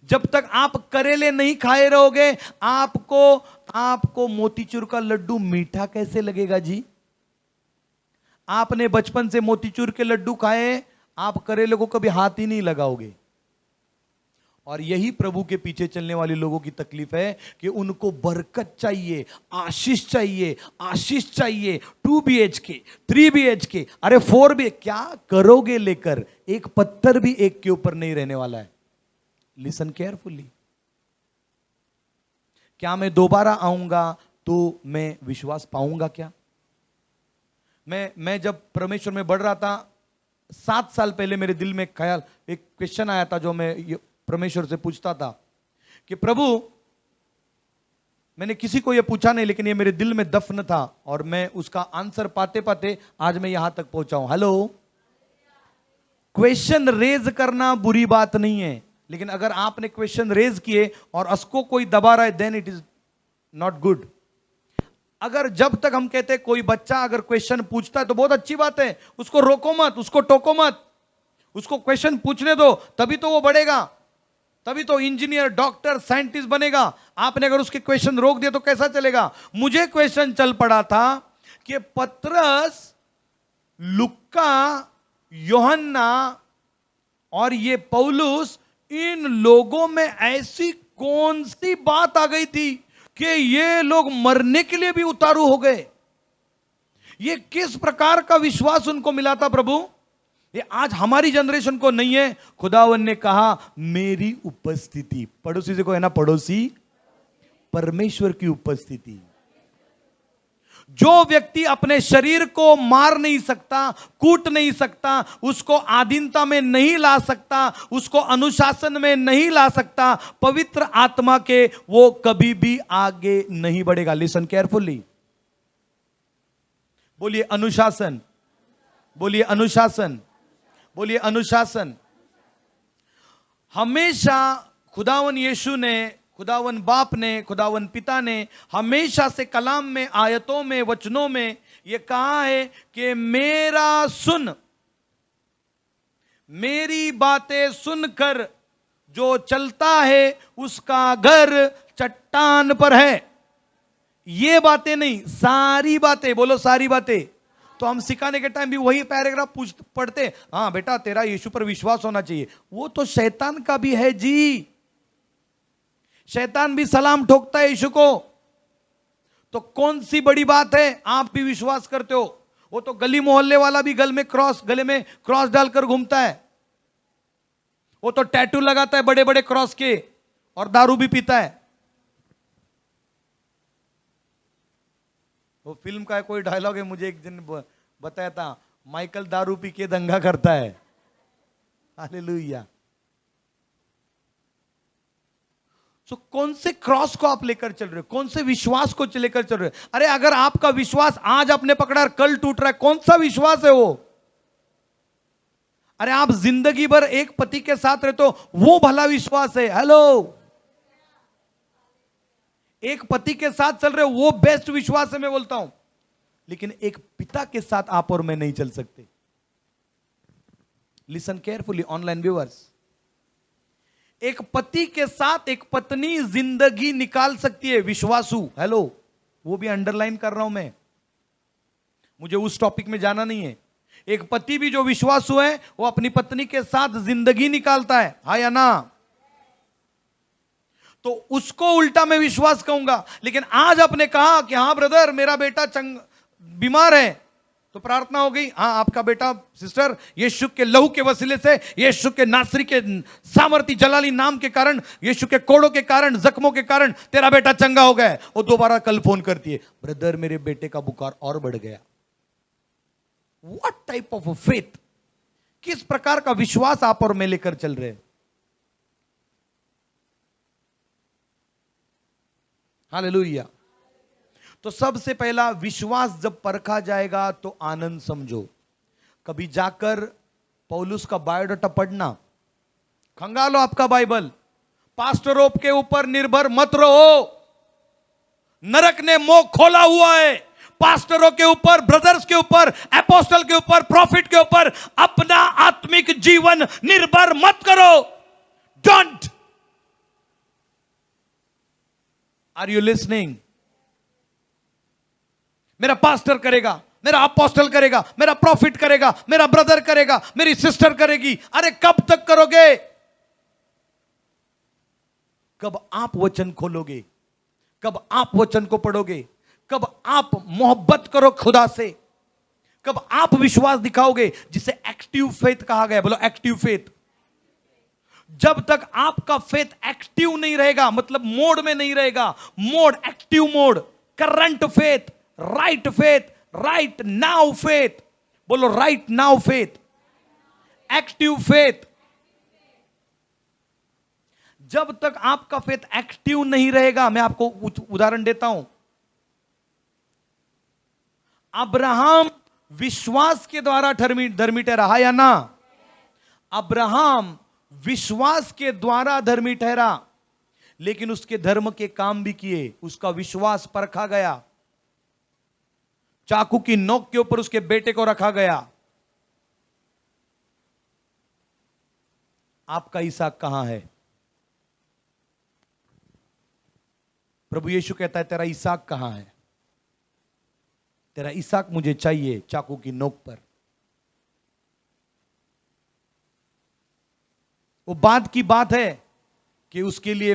जब तक आप करेले नहीं खाए रहोगे, आपको मोतीचूर का लड्डू मीठा कैसे लगेगा जी? आपने बचपन से मोतीचूर के लड्डू खाए, आप करेले को कभी हाथ ही नहीं लगाओगे। और यही प्रभु के पीछे चलने वाले लोगों की तकलीफ है कि उनको बरकत चाहिए, आशीष चाहिए, आशीष चाहिए। 2 BHK, 3 BHK, अरे 4 BHK, क्या करोगे लेकर? एक पत्थर भी एक के ऊपर नहीं रहने वाला है। लिसन केयरफुली, क्या मैं दोबारा आऊंगा तो मैं विश्वास पाऊंगा क्या? मैं जब परमेश्वर में बढ़ रहा था, 7 साल पहले मेरे दिल में ख्याल, एक क्वेश्चन आया था जो मैं परमेश्वर से पूछता था कि प्रभु, मैंने किसी को यह पूछा नहीं, लेकिन यह मेरे दिल में दफन था, और मैं उसका आंसर पाते पाते आज मैं यहां तक पहुंचा हूं। हेलो, क्वेश्चन रेज करना बुरी बात नहीं है, लेकिन अगर आपने क्वेश्चन रेज किए और उसको कोई दबा रहा है, then it is not good. अगर जब तक हम कहते हैं कोई बच्चा अगर क्वेश्चन पूछता है तो बहुत अच्छी बात है, उसको रोको मत, उसको टोको मत, उसको क्वेश्चन पूछने दो, तभी तो वो बढ़ेगा, तभी तो इंजीनियर, डॉक्टर, साइंटिस्ट बनेगा। आपने अगर उसके क्वेश्चन रोक दिया तो कैसा चलेगा? मुझे क्वेश्चन चल पड़ा था कि पतरस, लुक्का, योहन्ना और ये पौलुस, इन लोगों में ऐसी कौन सी बात आ गई थी कि ये लोग मरने के लिए भी उतारू हो गए? ये किस प्रकार का विश्वास उनको मिला था प्रभु? ये आज हमारी जनरेशन को नहीं है। खुदावन ने कहा मेरी उपस्थिति, पड़ोसी से को है ना, पड़ोसी, परमेश्वर की उपस्थिति। जो व्यक्ति अपने शरीर को मार नहीं सकता, कूट नहीं सकता, उसको आधीनता में नहीं ला सकता, उसको अनुशासन में नहीं ला सकता, पवित्र आत्मा के, वो कभी भी आगे नहीं बढ़ेगा। लिसन केयरफुली, बोलिए अनुशासन, बोलिए अनुशासन, बोलिए अनुशासन। हमेशा खुदावन यीशु ने, खुदावन बाप ने, खुदावन पिता ने हमेशा से कलाम में, आयतों में, वचनों में यह कहा है कि मेरा सुन, मेरी बातें सुनकर जो चलता है उसका घर चट्टान पर है। ये बातें नहीं, सारी बातें, बोलो सारी बातें। तो हम सिखाने के टाइम भी वही पैराग्राफ पढ़ते, हाँ बेटा तेरा यीशु पर विश्वास होना चाहिए। वो तो शैतान का भी है जी, शैतान भी सलाम ठोकता है यीशु को। तो कौन सी बड़ी बात है आप भी विश्वास करते हो? वो तो गली मोहल्ले वाला भी गले में क्रॉस डालकर घूमता है। वो तो टैटू लगाता है बड़े बड़े क्रॉस के और दारू भी पीता है। वो फिल्म का कोई डायलॉग है, मुझे एक दिन बताया था, माइकल दारू पी के दंगा करता है। हालेलुया। तो कौन से क्रॉस को आप लेकर चल रहे हो? कौन से विश्वास को लेकर चल रहे हो? अरे अगर आपका विश्वास आज आपने पकड़ा कल टूट रहा है, कौन सा विश्वास है वो? अरे आप जिंदगी भर एक पति के साथ रहते हो, वो भला विश्वास है। हेलो, एक पति के साथ चल रहे हो, वो बेस्ट विश्वास है, मैं बोलता हूं। लेकिन एक पिता के साथ आप और मैं नहीं चल सकते। लिसन केयरफुली ऑनलाइन व्यूअर्स, एक पति के साथ एक पत्नी जिंदगी निकाल सकती है, विश्वासु। हेलो, वो भी अंडरलाइन कर रहा हूं मैं, मुझे उस टॉपिक में जाना नहीं है। एक पति भी जो विश्वासु है, वो अपनी पत्नी के साथ जिंदगी निकालता है, हाँ या ना? तो उसको उल्टा मैं विश्वास कहूंगा। लेकिन आज आपने कहा कि हाँ ब्रदर, मेरा बेटा बीमार है, तो प्रार्थना हो गई, हाँ आपका बेटा सिस्टर यीशु के लहू के वसीले से, यीशु के नासरी के सामर्थी जलाली नाम के कारण, यीशु के कोड़ों के कारण, जख्मों के कारण तेरा बेटा चंगा हो गया। वो दोबारा कल फोन करती है, ब्रदर मेरे बेटे का बुखार और बढ़ गया। व्हाट टाइप ऑफ फेथ, किस प्रकार का विश्वास आप और मैं लेकर चल रहे हैं? हालेलुया। तो सबसे पहला, विश्वास जब परखा जाएगा तो आनंद समझो। कभी जाकर पौलुस का बायोडाटा पढ़ना, खंगालो आपका बाइबल। पास्टरों के ऊपर निर्भर मत रहो, नरक ने मुंह खोला हुआ है। पास्टरों के ऊपर, ब्रदर्स के ऊपर, अपोस्टल के ऊपर, प्रॉफिट के ऊपर अपना आत्मिक जीवन निर्भर मत करो। डोंट। Are you listening? मेरा पास्टर करेगा, मेरा अपोस्टल करेगा, मेरा प्रॉफिट करेगा, मेरा ब्रदर करेगा, मेरी सिस्टर करेगी। अरे कब तक करोगे? कब आप वचन खोलोगे? कब आप वचन को पढ़ोगे? कब आप मोहब्बत करो खुदा से? कब आप विश्वास दिखाओगे, जिसे एक्टिव फेथ कहा गया? बोलो एक्टिव फेथ। जब तक आपका फेथ एक्टिव नहीं रहेगा, मतलब मोड में नहीं रहेगा, mode, active mode, current faith, right faith, right now faith. बोलो right now faith, active faith. जब तक आपका फेथ एक्टिव नहीं रहेगा, मैं आपको उदाहरण देता हूं। अब्राहम विश्वास के द्वारा धर्मी ठहरा, या ना? अब्राहम विश्वास के द्वारा धर्मी ठहरा, लेकिन उसके धर्म के काम भी किए, उसका विश्वास परखा गया। चाकू की नोक के ऊपर उसके बेटे को रखा गया। आपका इसहाक कहां है? प्रभु यीशु कहता है, तेरा इसहाक कहां है? तेरा इसहाक मुझे चाहिए, चाकू की नोक पर। वो बात की बात है कि उसके लिए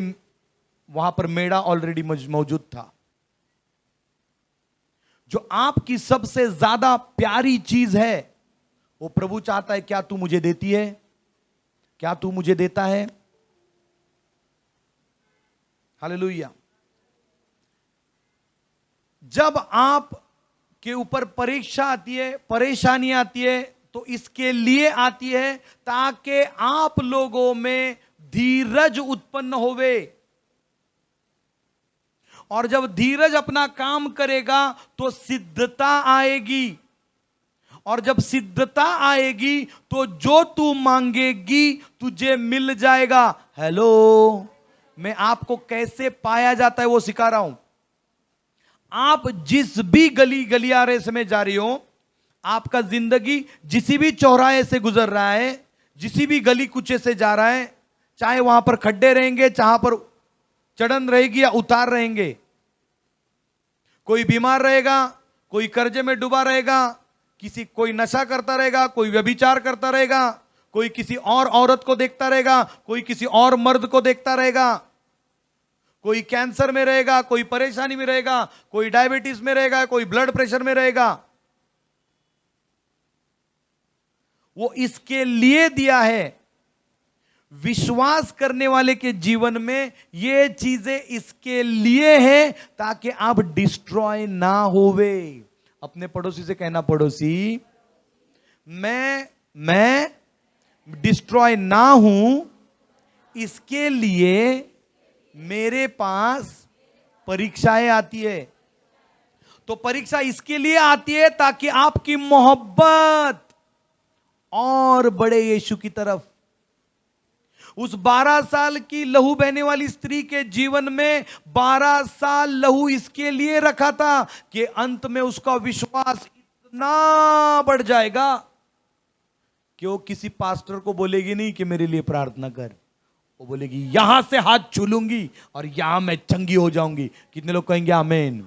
वहां पर मेढ़ा ऑलरेडी मौजूद था। जो आपकी सबसे ज्यादा प्यारी चीज है, वो प्रभु चाहता है, क्या तू मुझे देती है? क्या तू मुझे देता है? हालेलुया। जब आप के ऊपर परीक्षा आती है, परेशानी आती है, तो इसके लिए आती है ताकि आप लोगों में धीरज उत्पन्न होवे। और जब धीरज अपना काम करेगा तो सिद्धता आएगी, और जब सिद्धता आएगी तो जो तू मांगेगी तुझे मिल जाएगा। हेलो, मैं आपको कैसे पाया जाता है वो सिखा रहा हूं। आप जिस भी गली गलियारे से में जा रही हो, आपका जिंदगी जिस भी चौराहे से गुजर रहा है, जिस भी गली कुचे से जा रहा है, चाहे वहां पर खड्डे रहेंगे, चाहे पर चढ़न रहेगी या उतार रहेंगे, कोई बीमार रहेगा, कोई कर्जे में डूबा रहेगा, कोई नशा करता रहेगा, कोई व्यभिचार करता रहेगा, कोई किसी और औरत को देखता रहेगा, कोई किसी और मर्द को देखता रहेगा, कोई कैंसर में रहेगा, कोई परेशानी में रहेगा, कोई डायबिटीज में रहेगा, कोई ब्लड प्रेशर में रहेगा। वो इसके लिए दिया है विश्वास करने वाले के जीवन में ये चीजें इसके लिए है ताकि आप डिस्ट्रॉय ना होवे। अपने पड़ोसी से कहना, पड़ोसी मैं डिस्ट्रॉय ना हूं, इसके लिए मेरे पास परीक्षाएं आती है। तो परीक्षा इसके लिए आती है ताकि आपकी मोहब्बत और बढ़े यीशु की तरफ। उस 12 साल की लहू बहने वाली स्त्री के जीवन में 12 साल लहू इसके लिए रखा था कि अंत में उसका विश्वास इतना बढ़ जाएगा कि वो किसी पास्टर को बोलेगी नहीं कि मेरे लिए प्रार्थना कर, वो बोलेगी यहां से हाथ छू लूंगी और यहां मैं चंगी हो जाऊंगी। कितने लोग कहेंगे आमीन?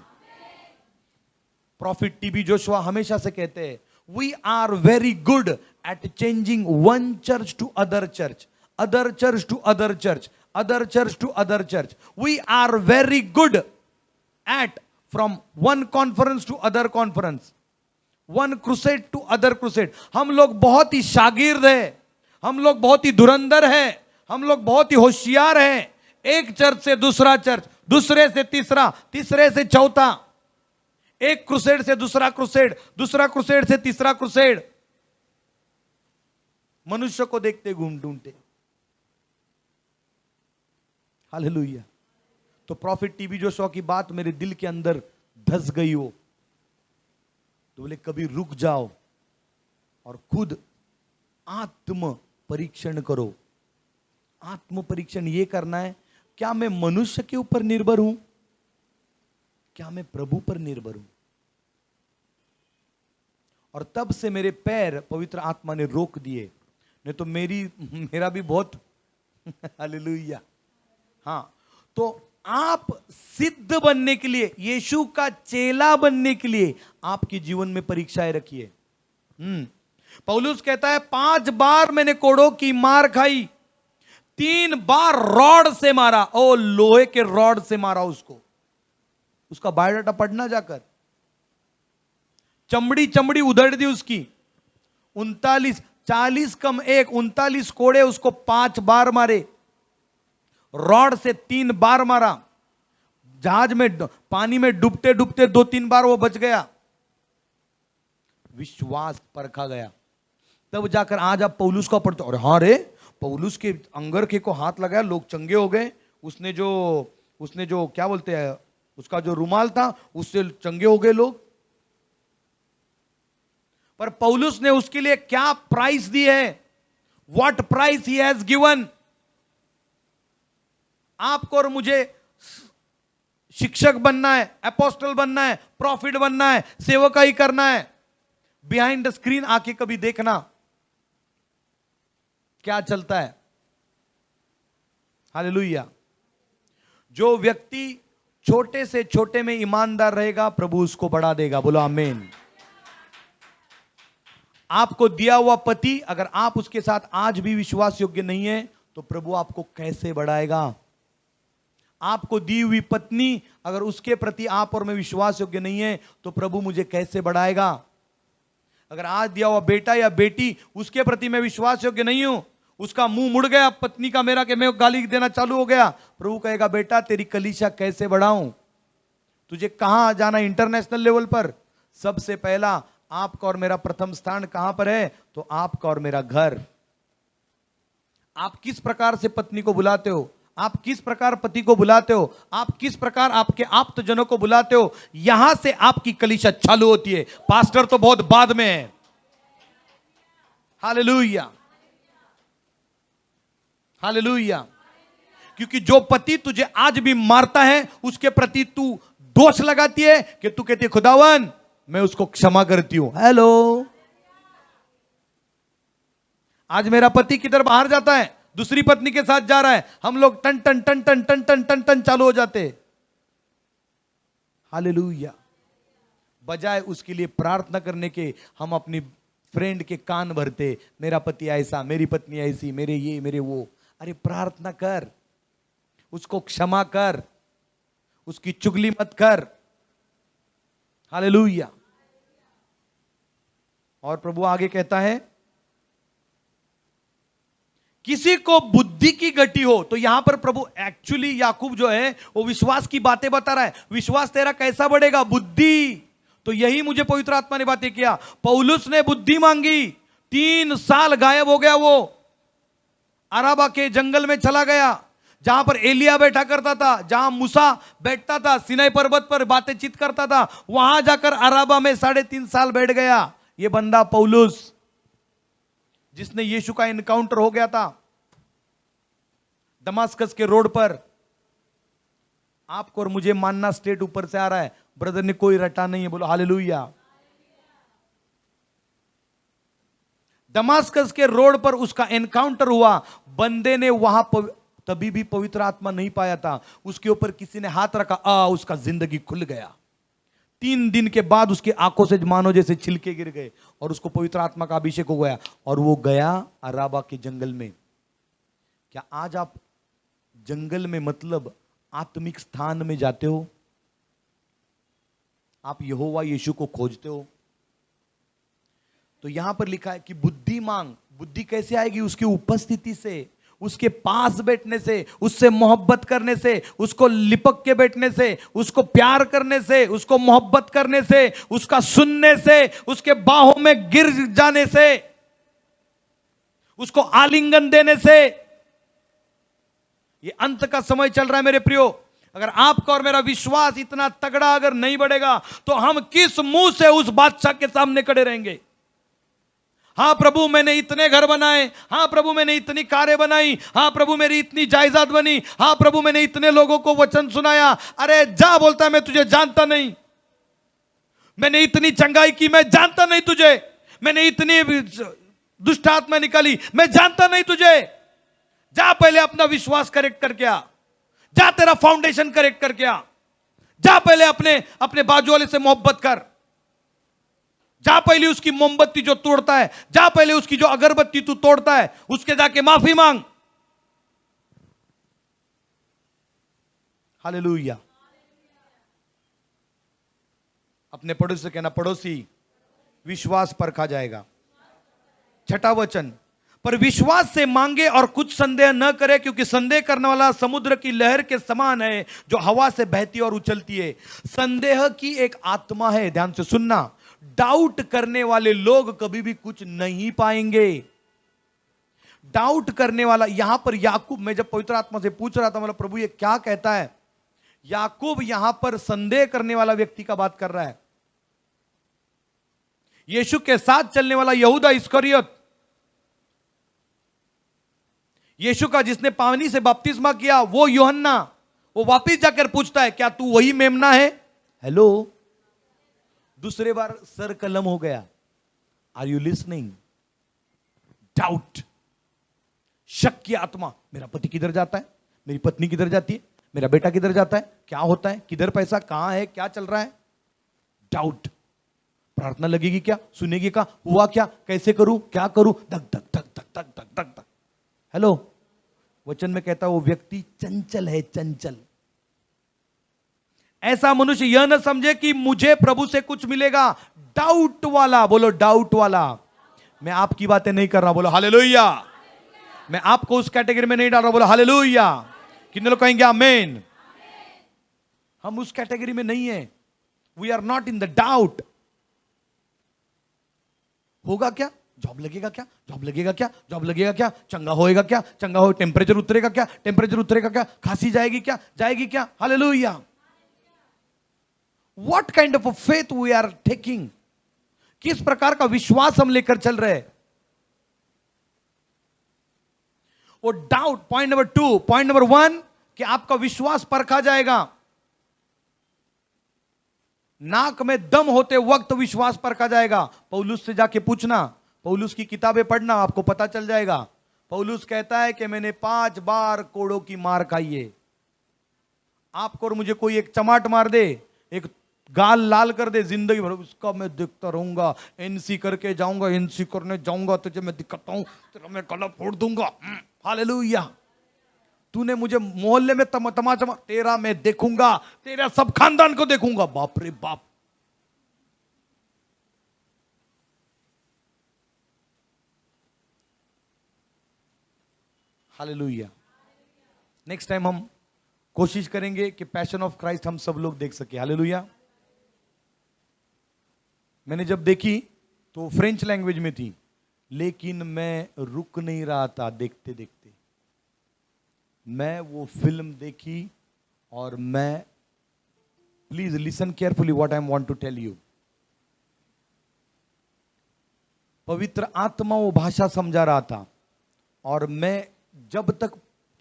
प्रॉफिट टीबी जोशुआ हमेशा से कहते हैं, we are very good at changing one church to other church, other church to other church, other church to other church. We are very good at from one conference to other conference, one crusade to other crusade. हम लोग बहुत ही शागिर्द हैं, हम लोग बहुत ही धुरंधर हैं, हम लोग बहुत ही होशियार हैं। एक चर्च से दूसरा चर्च, दूसरे से तीसरा, तीसरे से चौथा, एक क्रुसेड से दूसरा क्रुसेड, दूसरा क्रुसेड से तीसरा क्रुसेड। मनुष्य को देखते घूम ढूंढते। हालेलुया। तो प्रॉफिट टीबी जोशुआ की बात मेरे दिल के अंदर धस गई हो तो बोले कभी रुक जाओ और खुद आत्म परीक्षण करो। आत्म परीक्षण ये करना है, क्या मैं मनुष्य के ऊपर निर्भर हूं, क्या मैं प्रभु पर निर्भर हूं। और तब से मेरे पैर पवित्र आत्मा ने रोक दिए, नहीं तो मेरा भी बहुत हालेलुया। हाँ, तो आप सिद्ध बनने के लिए, यीशु का चेला बनने के लिए आपके जीवन में परीक्षाएं रखिए। पौलुस कहता है 5 बार मैंने कोड़ों की मार खाई, 3 बार रॉड से मारा। ओ लोहे के रॉड से मारा उसको। उसका बायोडाटा पढ़ना जाकर, चमड़ी चमड़ी उधड़ दी उसकी। 39, 40 कम 1, 39 कोड़े उसको 5 बार मारे, रॉड से 3 बार मारा। जहाज में पानी में डूबते डूबते 2-3 बार वो बच गया। विश्वास परखा गया, तब जाकर आज आप पौलुस का पढ़ते। और हाँ रे, पौलुस के अंगरखे को हाथ लगाया, लोग चंगे हो गए। उसने जो क्या बोलते हैं, उसका जो रुमाल था उससे चंगे हो गए लोग। पर पौलुस ने उसके लिए क्या प्राइस दी है? What price he has given. आपको और मुझे शिक्षक बनना है, अपोस्टल बनना है, प्रॉफिट बनना है, सेवकाई करना है। बिहाइंड द स्क्रीन आके कभी देखना क्या चलता है। हालेलुया। जो व्यक्ति छोटे से छोटे में ईमानदार रहेगा, प्रभु उसको बढ़ा देगा। बोलो आमीन। आपको दिया हुआ पति अगर आप उसके साथ आज भी विश्वास योग्य नहीं है तो प्रभु आपको कैसे बढ़ाएगा। आपको दी हुई पत्नी अगर उसके प्रति आप और मैं विश्वास योग्य नहीं है तो प्रभु मुझे कैसे बढ़ाएगा। अगर आज दिया हुआ बेटा या बेटी उसके प्रति मैं विश्वास योग्य नहीं हूं, उसका मुंह मुड़ गया पत्नी का मेरा कि मैं गाली देना चालू हो गया, प्रभु कहेगा बेटा तेरी कलीसिया कैसे बढ़ाऊं, तुझे कहां जाना इंटरनेशनल लेवल पर। सबसे पहला आपका और मेरा प्रथम स्थान कहां पर है? तो आपका और मेरा घर। आप किस प्रकार से पत्नी को बुलाते हो, आप किस प्रकार पति को बुलाते हो, आप किस प्रकार आपके आप्तजनों को बुलाते हो, यहां से आपकी कलीसिया चालू होती है। पास्टर तो बहुत बाद में है। Hallelujah, hallelujah. क्योंकि जो पति तुझे आज भी मारता है उसके प्रति तू दोष लगाती है कि तू कहती है खुदावन मैं उसको क्षमा करती हूं। हेलो, आज मेरा पति किधर बाहर जाता है, दूसरी पत्नी के साथ जा रहा है, हम लोग टन टन टन टन टन टन टन टन चालू हो जाते। हालेलुया। बजाय उसके लिए प्रार्थना करने के हम अपनी फ्रेंड के कान भरते, मेरा पति ऐसा, मेरी पत्नी ऐसी, मेरे ये मेरे वो। अरे प्रार्थना कर, उसको क्षमा कर, उसकी चुगली मत कर। हालेलुया। और प्रभु आगे कहता है किसी को बुद्धि बुद्धि की गति हो। तो यहां पर प्रभु एक्चुअली याकूब जो है वो विश्वास की बातें बता रहा है। विश्वास तेरा कैसा बढ़ेगा? बुद्धि। तो यही मुझे पवित्र आत्मा ने बातें किया। पौलुस ने बुद्धि मांगी, 3 साल गायब हो गया। वो अराबा के जंगल में चला गया, जहां पर एलिया बैठा करता था, जहां मूसा बैठता था, सिनाई पर्वत पर बातचीत करता था, वहां जाकर अराबा में 3.5 साल बैठ गया। ये बंदा पौलुस, जिसने यीशु का एनकाउंटर हो गया था दमास्कस के रोड पर। आपको और मुझे मानना स्टेट ऊपर से आ रहा है, ब्रदर ने कोई रटा नहीं है। बोलो हालेलुया। दमास्कस के रोड पर उसका एनकाउंटर हुआ। बंदे ने वहां तभी भी पवित्र आत्मा नहीं पाया था। उसके ऊपर किसी ने हाथ रखा, उसका जिंदगी खुल गया। 3 दिन के बाद उसकी आंखों से मानो जैसे छिलके गिर गए और उसको पवित्र आत्मा का अभिषेक हो गया और वो गया अराबा के जंगल में। क्या आज आप जंगल में मतलब आत्मिक स्थान में जाते हो? आप यहोवा यीशु को खोजते हो? तो यहां पर लिखा है कि बुद्धि मांग। बुद्धि कैसे आएगी? उसकी उपस्थिति से, उसके पास बैठने से, उससे मोहब्बत करने से, उसको लिपक के बैठने से, उसको प्यार करने से, उसको मोहब्बत करने से, उसका सुनने से, उसके बाहों में गिर जाने से, उसको आलिंगन देने से। ये अंत का समय चल रहा है मेरे प्रियो। अगर आपका और मेरा विश्वास इतना तगड़ा अगर नहीं बढ़ेगा तो हम किस मुंह से उस बादशाह के सामने खड़े रहेंगे? हाँ प्रभु मैंने इतने घर बनाए, हाँ प्रभु मैंने इतनी कारें बनाई, हाँ प्रभु मेरी इतनी जायदाद बनी, हाँ प्रभु मैंने इतने लोगों को वचन सुनाया। अरे जा, बोलता है मैं तुझे जानता नहीं। मैंने इतनी चंगाई की, मैं जानता नहीं तुझे। मैंने इतनी दुष्ट आत्मा निकाली, मैं जानता नहीं तुझे। जा पहले अपना विश्वास करेक्ट करके आ, जा तेरा फाउंडेशन करेक्ट करके आ, जा पहले अपने बाजू वाले से मोहब्बत कर, जा पहले उसकी मोमबत्ती जो तोड़ता है, जा पहले उसकी जो अगरबत्ती तू तोड़ता है उसके जाके माफी मांग। हालेलुया। अपने पड़ोसी से कहना, पड़ोसी विश्वास परखा जाएगा। 6ठा वचन, पर विश्वास से मांगे और कुछ संदेह न करे, क्योंकि संदेह करने वाला समुद्र की लहर के समान है जो हवा से बहती और उछलती है। संदेह की एक आत्मा है। ध्यान से सुनना, डाउट करने वाले लोग कभी भी कुछ नहीं पाएंगे। डाउट करने वाला, यहां पर याकूब, मैं जब पवित्र आत्मा से पूछ रहा था मतलब प्रभु ये क्या कहता है, याकूब यहां पर संदेह करने वाला व्यक्ति का बात कर रहा है। यीशु के साथ चलने वाला यहूदा इस्करियोत, यीशु का जिसने पानी से बपतिस्मा किया, वो यूहन्ना, वो वापिस जाकर पूछता है क्या तू वही मेमना है? हेलो, दूसरे बार सर कलम हो गया। Are you listening? डाउट, शक की आत्मा। मेरा पति किधर जाता है, मेरी पत्नी किधर जाती है, मेरा बेटा किधर जाता है, क्या होता है, किधर पैसा, कहां है, क्या चल रहा है? डाउट। प्रार्थना लगेगी क्या, सुनेगी क्या, हुआ क्या, कैसे करूं, क्या करूं, धक धक धक धक धक धक धक धक। हेलो, वचन में कहता है वो व्यक्ति चंचल है, चंचल। ऐसा मनुष्य यह न समझे कि मुझे प्रभु से कुछ मिलेगा। डाउट वाला, बोलो डाउट वाला। मैं आपकी बातें नहीं कर रहा, बोलो हालेलुया। मैं आपको उस कैटेगरी में नहीं डाल रहा, बोलो हालेलुया। कितने लोग कहेंगे आमेन? हम उस कैटेगरी में नहीं है। We are not in the doubt. होगा क्या, जॉब लगेगा क्या, जॉब लगेगा क्या, जॉब लगेगा क्या, चंगा होएगा क्या, चंगा हो, टेम्परेचर उतरेगा क्या, टेम्परेचर उतरेगा क्या, खांसी जाएगी क्या, जाएगी क्या? Hallelujah. What kind of faith we are taking? किस प्रकार का विश्वास हम लेकर चल रहे हैं? वो doubt, point number 2। Point number 1 कि आपका विश्वास परखा जाएगा। नाक में दम होते वक्त विश्वास परखा जाएगा। पौलुस से जाके पूछना, पौलुस की किताबें पढ़ना, आपको पता चल जाएगा। पौलुस कहता है कि मैंने 5 बार कोड़ों की मार खाई है। आपको और मुझे कोई एक चमाट मार दे, एक गाल लाल कर दे, जिंदगी भर उसका मैं देखता रहूंगा, एनसी करके जाऊंगा, एनसी करने जाऊंगा, तुझे मैं दिखाता हूं, तेरा मैं गला फोड़ दूंगा। हालेलुया। तूने मुझे मोहल्ले में तमाचा, तेरा मैं देखूंगा, तेरा सब खानदान को देखूंगा। बाप रे बाप। हालेलुया। नेक्स्ट टाइम हम कोशिश करेंगे कि पैशन ऑफ क्राइस्ट हम सब लोग देख सके। हालेलुया। मैंने जब देखी तो फ्रेंच लैंग्वेज में थी, लेकिन मैं रुक नहीं रहा था देखते देखते। मैं वो फिल्म देखी और मैं, please listen carefully what I want to tell you. पवित्र आत्मा वो भाषा समझा रहा था और मैं जब तक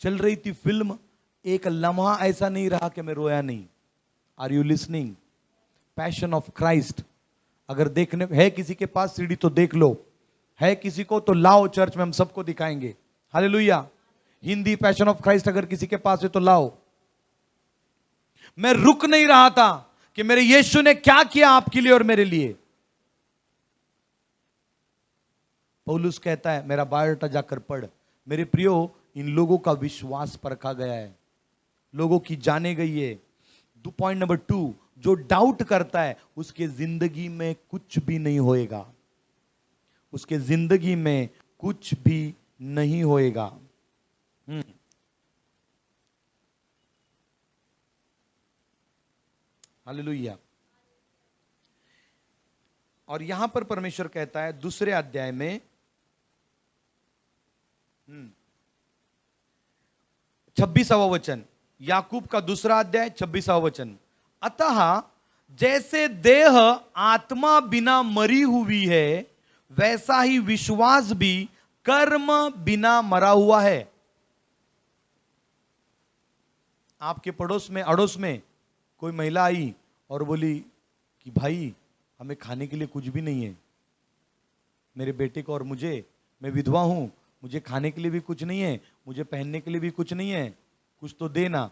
चल रही थी फिल्म, एक लम्हा ऐसा नहीं रहा कि मैं रोया नहीं। Are you listening? Passion of Christ अगर देखने है किसी के पास सीडी तो देख लो, है किसी को तो लाओ, चर्च में हम सबको दिखाएंगे। Hallelujah. Hindi passion of Christ अगर किसी के पास है तो लाओ। मैं रुक नहीं रहा था कि मेरे यीशु ने क्या किया आपके लिए और मेरे लिए। पौलुस कहता है, मेरा बायोडाटा जाकर पढ़। मेरे प्रियो, इन लोगों का विश्वास परखा गया है, लोगों की जाने गई है। पॉइंट नंबर 2, जो डाउट करता है उसके जिंदगी में कुछ भी नहीं होएगा, उसके जिंदगी में कुछ भी नहीं होएगा। हालेलुया। और यहां पर परमेश्वर कहता है दूसरे अध्याय में 26वां वचन, याकूब का दूसरा अध्याय 26वां वचन, अतः जैसे देह आत्मा बिना मरी हुई है, वैसा ही विश्वास भी कर्म बिना मरा हुआ है। आपके अड़ोस में कोई महिला आई और बोली कि भाई हमें खाने के लिए कुछ भी नहीं है, मेरे बेटे को और मुझे, मैं विधवा हूं, मुझे खाने के लिए भी कुछ नहीं है, मुझे पहनने के लिए भी कुछ नहीं है, कुछ तो देना।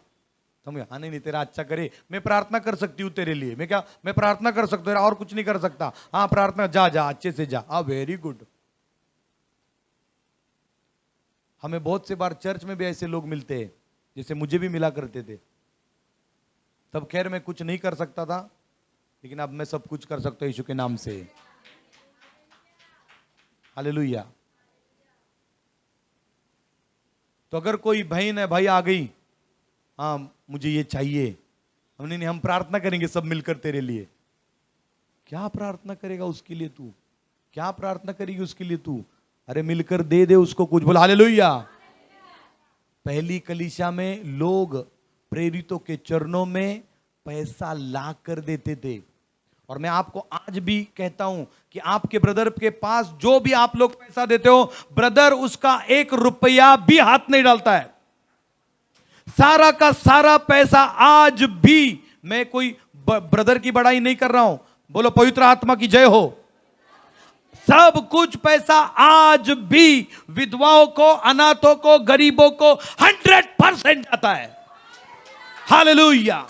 तो हाँ नहीं तेरा अच्छा करे, मैं प्रार्थना कर सकती हूँ तेरे लिए। मैं प्रार्थना कर सकता हूँ और कुछ नहीं कर सकता। हाँ प्रार्थना, जा जा अच्छे से जा। हाँ वेरी गुड। हमें बहुत से बार चर्च में भी ऐसे लोग मिलते हैं, जैसे मुझे भी मिला करते थे। तब खैर मैं कुछ नहीं कर सकता था, लेकिन अब मैं सब कुछ कर सकता हूं यीशु के नाम से। हालेलुया। तो अगर कोई बहन है, भाई आ गई, हाँ मुझे ये चाहिए, हमने नहीं, हम प्रार्थना करेंगे सब मिलकर तेरे लिए। क्या प्रार्थना करेगा उसके लिए तू? क्या प्रार्थना करेगी उसके लिए तू? अरे मिलकर दे दे उसको कुछ, बोला हालेलुया। पहली कलीसिया में लोग प्रेरितों के चरणों में पैसा ला कर देते थे। और मैं आपको आज भी कहता हूं कि आपके ब्रदर के पास जो भी आप लोग पैसा देते हो, ब्रदर उसका 1 रुपया भी हाथ नहीं डालता है। सारा का सारा पैसा आज भी, मैं कोई ब्रदर की बड़ाई नहीं कर रहा हूं, बोलो पवित्र आत्मा की जय हो। सब कुछ पैसा आज भी विधवाओं को, अनाथों को, गरीबों को 100% जाता है। हालेलुया।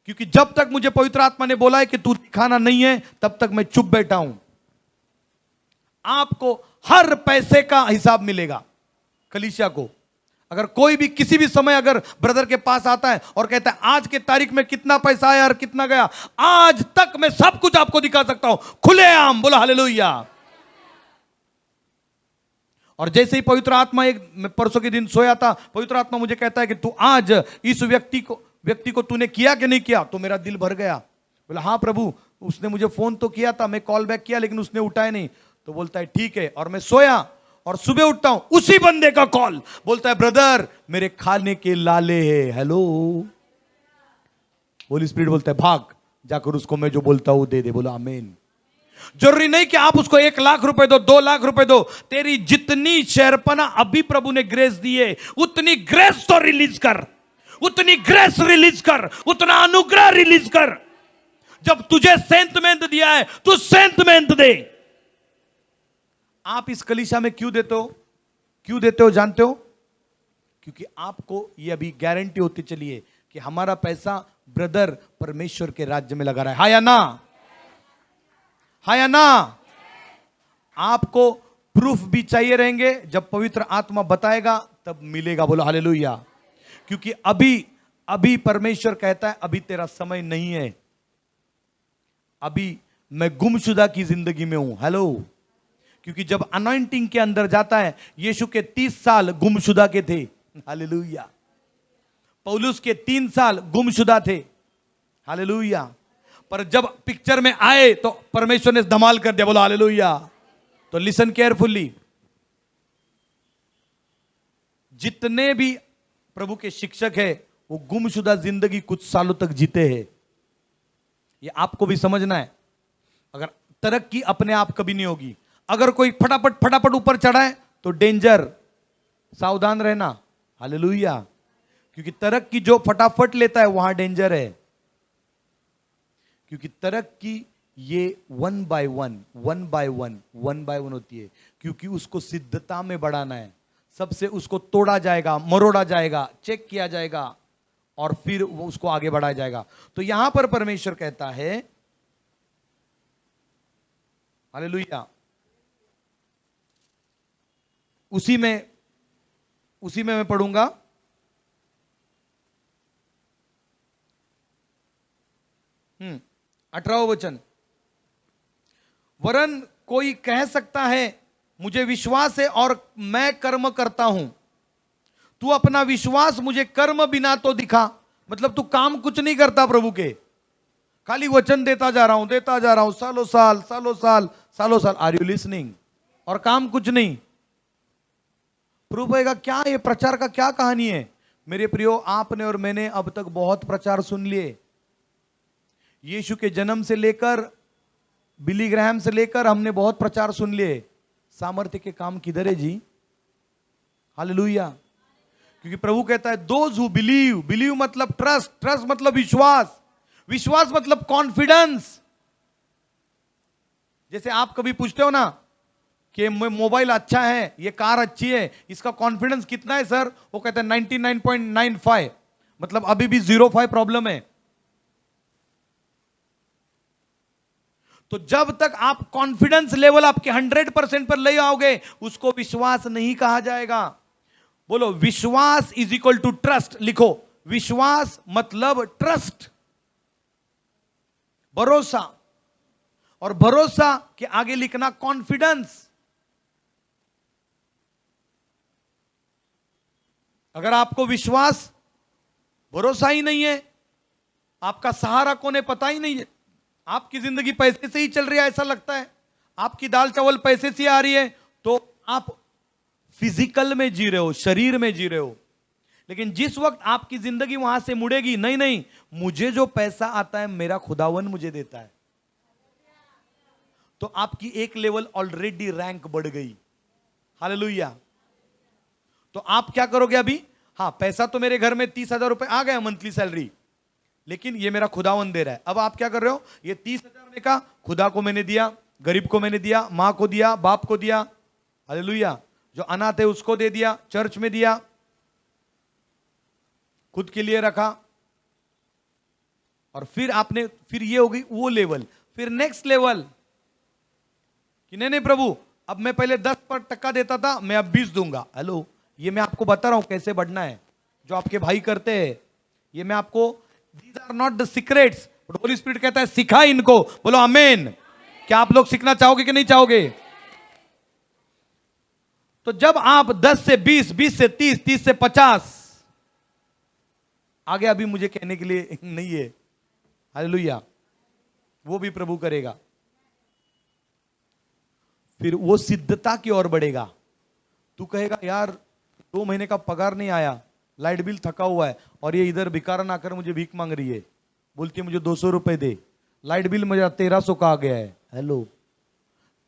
क्योंकि जब तक मुझे पवित्र आत्मा ने बोला है कि तू दिखाना नहीं है, तब तक मैं चुप बैठा हूं। आपको हर पैसे का हिसाब मिलेगा कलीसिया को। अगर कोई भी किसी भी समय अगर ब्रदर के पास आता है और कहता है आज के तारीख में कितना पैसा आया और कितना गया, आज तक मैं सब कुछ आपको दिखा सकता हूं खुलेआम। बोला हालेलुया। और जैसे ही पवित्र आत्मा, मैं परसों के दिन सोया था, पवित्र आत्मा मुझे कहता है कि तू आज इस व्यक्ति को तूने किया कि नहीं किया? तो मेरा दिल भर गया। बोला हाँ प्रभु, उसने मुझे फोन तो किया था, मैं कॉल बैक किया लेकिन उसने उठाया नहीं। तो बोलता है ठीक है। और मैं सोया और सुबह उठता हूं, उसी बंदे का कॉल, बोलता है ब्रदर मेरे खाने के लाले हैं। हेलो। होली स्पिरिट बोलता है भाग जाकर उसको मैं जो बोलता हूं दे दे। बोला आमीन। जरूरी नहीं कि आप उसको 1 लाख रुपए दो, 2 लाख रुपए दो। तेरी जितनी शहरपना अभी प्रभु ने ग्रेस दी है, उतनी ग्रेस तो रिलीज कर, उतनी ग्रेस रिलीज कर, उतना अनुग्रह रिलीज कर। जब तुझे सेंतमेंट दिया है, तू सेंतमेंट दे। आप इस कलीसिया में क्यों देते हो? क्यों देते हो जानते हो? क्योंकि आपको ये अभी गारंटी होती चली है कि हमारा पैसा ब्रदर परमेश्वर के राज्य में लगा रहा है। हाँ या ना? हाँ या ना? आपको प्रूफ भी चाहिए रहेंगे, जब पवित्र आत्मा बताएगा तब मिलेगा। बोलो हालेलुया। क्योंकि अभी परमेश्वर कहता है अभी तेरा समय नहीं है, अभी मैं गुमशुदा की जिंदगी में हूं। हेलो। क्योंकि जब अनॉइंटिंग के अंदर जाता है, यीशु के 30 साल गुमशुदा के थे, हालेलुया। पौलुस के 3 साल गुमशुदा थे, हालेलुया। पर जब पिक्चर में आए तो परमेश्वर ने धमाल कर दिया, बोलो हालेलुया। तो लिसन केयरफुली, जितने भी प्रभु के शिक्षक हैं वो गुमशुदा जिंदगी कुछ सालों तक जीते हैं। ये आपको भी समझना है। अगर तरक्की अपने आप कभी नहीं होगी। अगर कोई फटाफट फटाफट ऊपर चढ़ा है तो डेंजर, सावधान रहना, हालेलुया। क्योंकि तरक्की जो फटाफट लेता है वहां डेंजर है। क्योंकि तरक्की ये 1 by 1 होती है, क्योंकि उसको सिद्धता में बढ़ाना है। सबसे उसको तोड़ा जाएगा, मरोड़ा जाएगा, चेक किया जाएगा और फिर वो उसको आगे बढ़ाया जाएगा। तो यहां पर परमेश्वर कहता है, हालेलुया, उसी में मैं पढ़ूंगा। हम्म 18वां वचन, वरन कोई कह सकता है मुझे विश्वास है और मैं कर्म करता हूं, तू अपना विश्वास मुझे कर्म बिना तो दिखा। मतलब तू काम कुछ नहीं करता प्रभु के, खाली वचन देता जा रहा हूं सालों साल। Are you listening? और काम कुछ नहीं। प्रभु कहेगा क्या ये प्रचार का क्या कहानी है? मेरे प्रियो, आपने और मैंने अब तक बहुत प्रचार सुन लिए। यीशु के जन्म से लेकर, बिली ग्रैहम से लेकर हमने बहुत प्रचार सुन लिए। सामर्थ्य के काम किधर है जी? हालेलुया। क्योंकि प्रभु कहता है दोज हु बिलीव, बिलीव मतलब ट्रस्ट, ट्रस्ट मतलब विश्वास, विश्वास मतलब कॉन्फिडेंस। जैसे आप कभी पूछते हो ना कि मोबाइल अच्छा है, ये कार अच्छी है, इसका कॉन्फिडेंस कितना है सर? वो कहता है 99.95, मतलब अभी भी 0.5 प्रॉब्लम है। तो जब तक आप कॉन्फिडेंस लेवल आपके 100% पर ले आओगे, उसको विश्वास नहीं कहा जाएगा। बोलो विश्वास इज इक्वल टू ट्रस्ट। लिखो, विश्वास मतलब ट्रस्ट, भरोसा। और भरोसा के आगे लिखना कॉन्फिडेंस। अगर आपको विश्वास, भरोसा ही नहीं है, आपका सहारा कौन है पता ही नहीं है, आपकी जिंदगी पैसे से ही चल रही है ऐसा लगता है, आपकी दाल चावल पैसे से आ रही है, तो आप फिजिकल में जी रहे हो, शरीर में जी रहे हो। लेकिन जिस वक्त आपकी जिंदगी वहां से मुड़ेगी, नहीं नहीं, मुझे जो पैसा आता है मेरा खुदावन मुझे देता है, तो आपकी एक लेवल ऑलरेडी रैंक बढ़ गई। हालेलुया। तो आप क्या करोगे अभी? हाँ, पैसा तो मेरे घर में 30,000 रुपए आ गया मंथली सैलरी, लेकिन ये मेरा खुदावन दे रहा है। अब आप क्या कर रहे हो? ये 30,000 में का खुदा को मैंने दिया, गरीब को मैंने दिया, मां को दिया, बाप को दिया, हालेलुया, जो अनाथ है उसको दे दिया, चर्च में दिया, खुद के लिए रखा। और फिर आपने, फिर ये हो गई वो लेवल। फिर नेक्स्ट लेवल कि नहीं नहीं प्रभु, अब मैं पहले 10% देता था, मैं अब 20 दूंगा। हेलो, ये मैं आपको बता रहा हूं कैसे बढ़ना है, जो आपके भाई करते हैं। ये मैं आपको, these are not the secrets, but Holy Spirit कहता है सिखा इनको। बोलो आमीन। क्या आप लोग सीखना चाहोगे कि नहीं चाहोगे? तो जब आप 10 से 20, 20 से 30, 30 से 50, आगे अभी मुझे कहने के लिए नहीं है, हालेलुया, वो भी प्रभु करेगा। फिर वो सिद्धता की ओर बढ़ेगा। तू कहेगा यार 2 महीने का पगार नहीं आया, लाइट बिल थका हुआ है, और ये इधर भिखारन आकर मुझे भीख मांग रही है, बोलती है मुझे 200 रुपए दे, लाइट बिल मेरा 1300 का आ गया है। हेलो,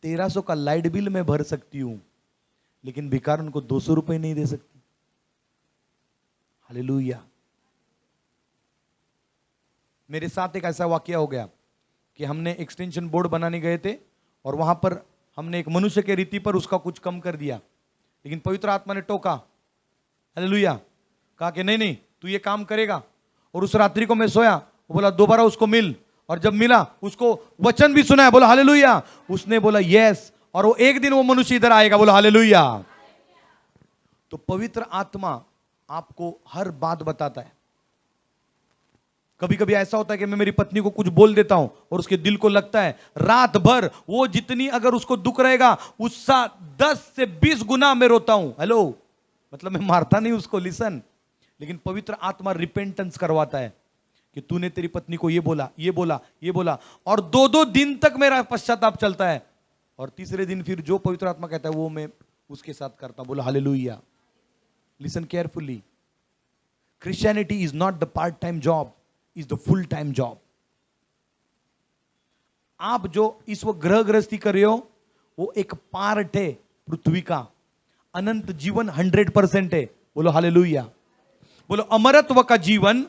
1300 का लाइट बिल मैं भर सकती हूं, लेकिन भिखारन को 200 रुपए नहीं दे सकती। हालेलुया। मेरे साथ एक ऐसा वाकया हो गया कि हमने एक्सटेंशन बोर्ड बनाने गए थे, और वहां पर हमने एक मनुष्य के रीति पर उसका कुछ कम कर दिया, लेकिन पवित्र आत्मा ने टोका। हालेलुया। कहा कि नहीं नहीं, तू ये काम करेगा। और उस रात्रि को मैं सोया, वो बोला दोबारा उसको मिल, और जब मिला उसको वचन भी सुना है, बोला हालेलुया। उसने बोला यस, और वो एक दिन वो मनुष्य इधर आएगा, बोला हालेलुया। तो पवित्र आत्मा आपको हर बात बताता है। कभी कभी ऐसा होता है कि मैं मेरी पत्नी को कुछ बोल देता हूं और उसके दिल को लगता है, रात भर वो जितनी अगर उसको दुख रहेगा उसका 10 से 20 गुना मैं रोता हूं। हेलो, मतलब मैं मारता नहीं उसको, लिसन, लेकिन पवित्र आत्मा रिपेंटेंस करवाता है कि तूने तेरी पत्नी को ये बोला, ये बोला, ये बोला, और 2-2 दिन तक मेरा पश्चाताप चलता है, और तीसरे दिन फिर जो पवित्र आत्मा कहता है वो मैं उसके साथ करता हूं। बोला hallelujah. Listen carefully, Christianity is not the part time job, is the full time job. आप जो इस वक्त ग्रह गृहस्थी कर रहे हो वो एक पार्ट है पृथ्वी का, अनंत जीवन 100% है। बोलो हालेलुया। बोलो अमरत्व का जीवन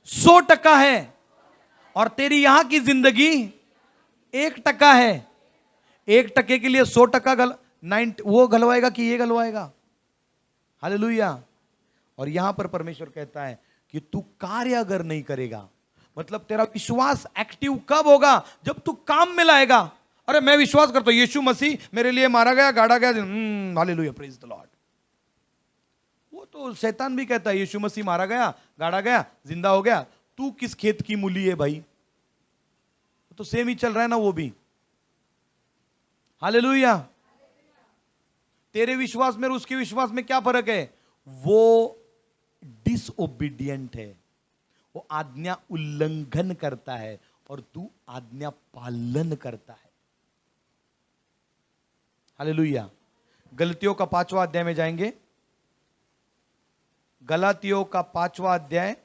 100% है और तेरी यहां की जिंदगी 1% है। 1% के लिए 100% वो गलवाएगा कि ये गलवाएगा? हालेलुया। और यहां पर परमेश्वर कहता है कि तू कार्य अगर नहीं करेगा, मतलब तेरा विश्वास एक्टिव कब होगा? जब तू काम में लाएगा। अरे मैं विश्वास करता हूं यीशु मसीह मेरे लिए मारा गया, गाड़ा गया, हालेलुया, प्रेज द लॉर्ड। वो तो शैतान भी कहता है यीशु मसीह मारा गया, गाड़ा गया, जिंदा हो गया। तू किस खेत की मूली है भाई? तो सेम ही चल रहा है ना वो भी। हालेलुया। तेरे विश्वास में और उसके विश्वास में क्या फर्क है? वो डिसओबीडियंट है, वो आज्ञा उल्लंघन करता है और तू आज्ञा पालन करता है। हालेलुया। गलतियों का 5वां अध्याय में जाएंगे। गलातियों का 5वां अध्याय,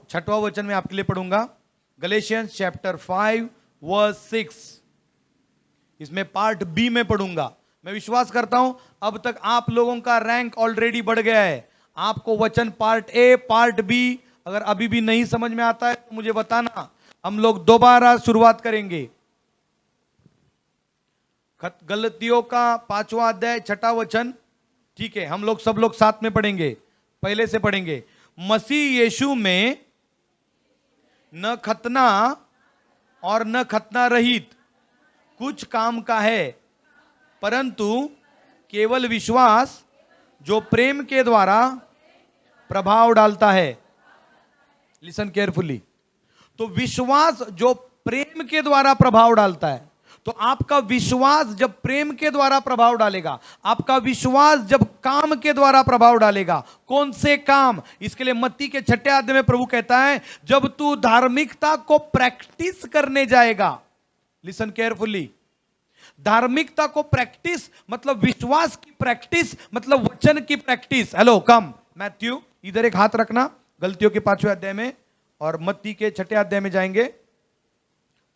छठवां वचन में आपके लिए पढ़ूंगा। Galatians chapter 5 verse 6। इसमें पार्ट बी में पढ़ूंगा। मैं विश्वास करता हूं अब तक आप लोगों का रैंक ऑलरेडी बढ़ गया है। आपको वचन पार्ट ए, पार्ट बी अगर अभी भी नहीं समझ में आता है तो मुझे बताना, हम लोग दोबारा शुरुआत करेंगे। गलतियों का 5वां अध्याय 6वां वचन, ठीक है, हम लोग सब लोग साथ में पढ़ेंगे। पहले से पढ़ेंगे। मसीह यीशु में न खतना और न खतना रहित कुछ काम का है, परंतु केवल विश्वास जो प्रेम के द्वारा प्रभाव डालता है। Listen carefully. तो विश्वास जो प्रेम के द्वारा प्रभाव डालता है, तो आपका विश्वास जब प्रेम के द्वारा प्रभाव डालेगा, आपका विश्वास जब काम के द्वारा प्रभाव डालेगा। कौन से काम? इसके लिए मत्ती के 6 अध्याय में प्रभु कहता है जब तू धार्मिकता को प्रैक्टिस करने जाएगा। Listen carefully. धार्मिकता को प्रैक्टिस मतलब विश्वास की प्रैक्टिस, मतलब वचन की प्रैक्टिस। हेलो कम मैथ्यू, इधर एक हाथ रखना। गलतियों के 5वें अध्याय में और मत्ती के 6 अध्याय में जाएंगे।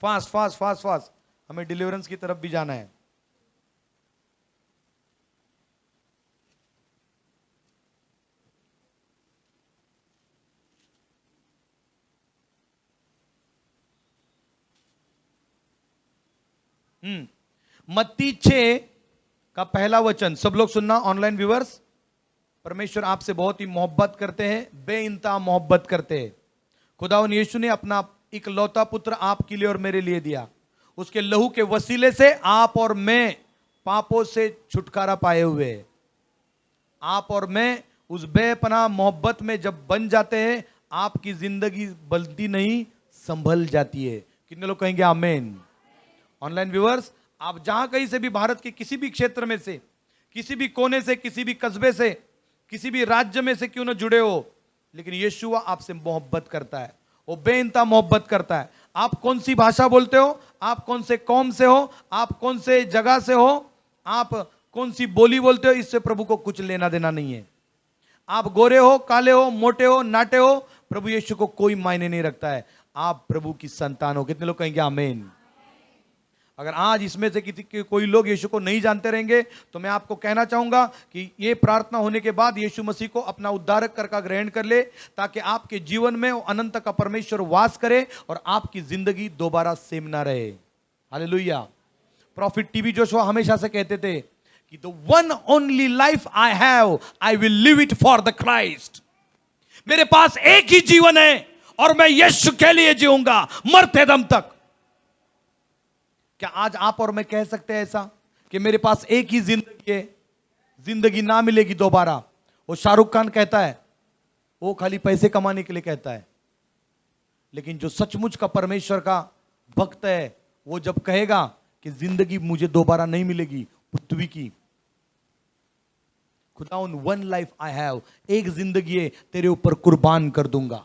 फास्ट फास्ट फास्ट फास्ट, हमें डिलीवरेंस की तरफ भी जाना है। मत्ती 6 का पहला वचन सब लोग सुनना। ऑनलाइन व्यूअर्स, परमेश्वर आपसे बहुत ही मोहब्बत करते हैं, बेइंतहा मोहब्बत करते हैं। खुदावन यीशु ने अपना इकलौता पुत्र आपके लिए और मेरे लिए दिया। उसके लहू के वसीले से आप और मैं पापों से छुटकारा पाए हुए हैं। आप और मैं उस बेपनाह मोहब्बत में जब बन जाते हैं, आपकी जिंदगी बदलती नहीं, संभल जाती है। कितने लोग कहेंगे आमेन? ऑनलाइन व्यूअर्स, आप जहां कहीं से भी भारत के किसी भी क्षेत्र में से, किसी भी कोने से, किसी भी कस्बे से, किसी भी राज्य में से क्यों न जुड़े हो, लेकिन यीशु आपसे मोहब्बत करता है, वो बेइंतहा मोहब्बत करता है। आप कौन सी भाषा बोलते हो, आप कौन से कौम से हो, आप कौन से जगह से हो, आप कौन सी बोली बोलते हो, इससे प्रभु को कुछ लेना देना नहीं है। आप गोरे हो, काले हो, मोटे हो, नाटे हो, प्रभु यीशु को कोई मायने नहीं रखता है। आप प्रभु की संतान हो। कितने लोग कहेंगे आमीन? अगर आज इसमें से किसी कोई लोग यीशु को नहीं जानते रहेंगे तो मैं आपको कहना चाहूंगा कि ये प्रार्थना होने के बाद यीशु मसीह को अपना उद्धारक कर ग्रहण कर ले, ताकि आपके जीवन में अनंत का परमेश्वर वास करे और आपकी जिंदगी दोबारा सेम ना रहे। हालेलुया। प्रॉफिट टीबी जोशुआ हमेशा से कहते थे कि the one only life I have, I will live it for the Christ. मेरे पास एक ही जीवन है और मैं यीशु के लिए जीऊंगा मरते दम तक। क्या आज आप और मैं कह सकते हैं ऐसा कि मेरे पास एक ही जिंदगी है, जिंदगी ना मिलेगी दोबारा? वो शाहरुख खान कहता है, वो खाली पैसे कमाने के लिए कहता है, लेकिन जो सचमुच का परमेश्वर का भक्त है वो जब कहेगा कि जिंदगी मुझे दोबारा नहीं मिलेगी पृथ्वी की, खुदावन वन लाइफ आई हैव, एक जिंदगी है, तेरे ऊपर कुर्बान कर दूंगा।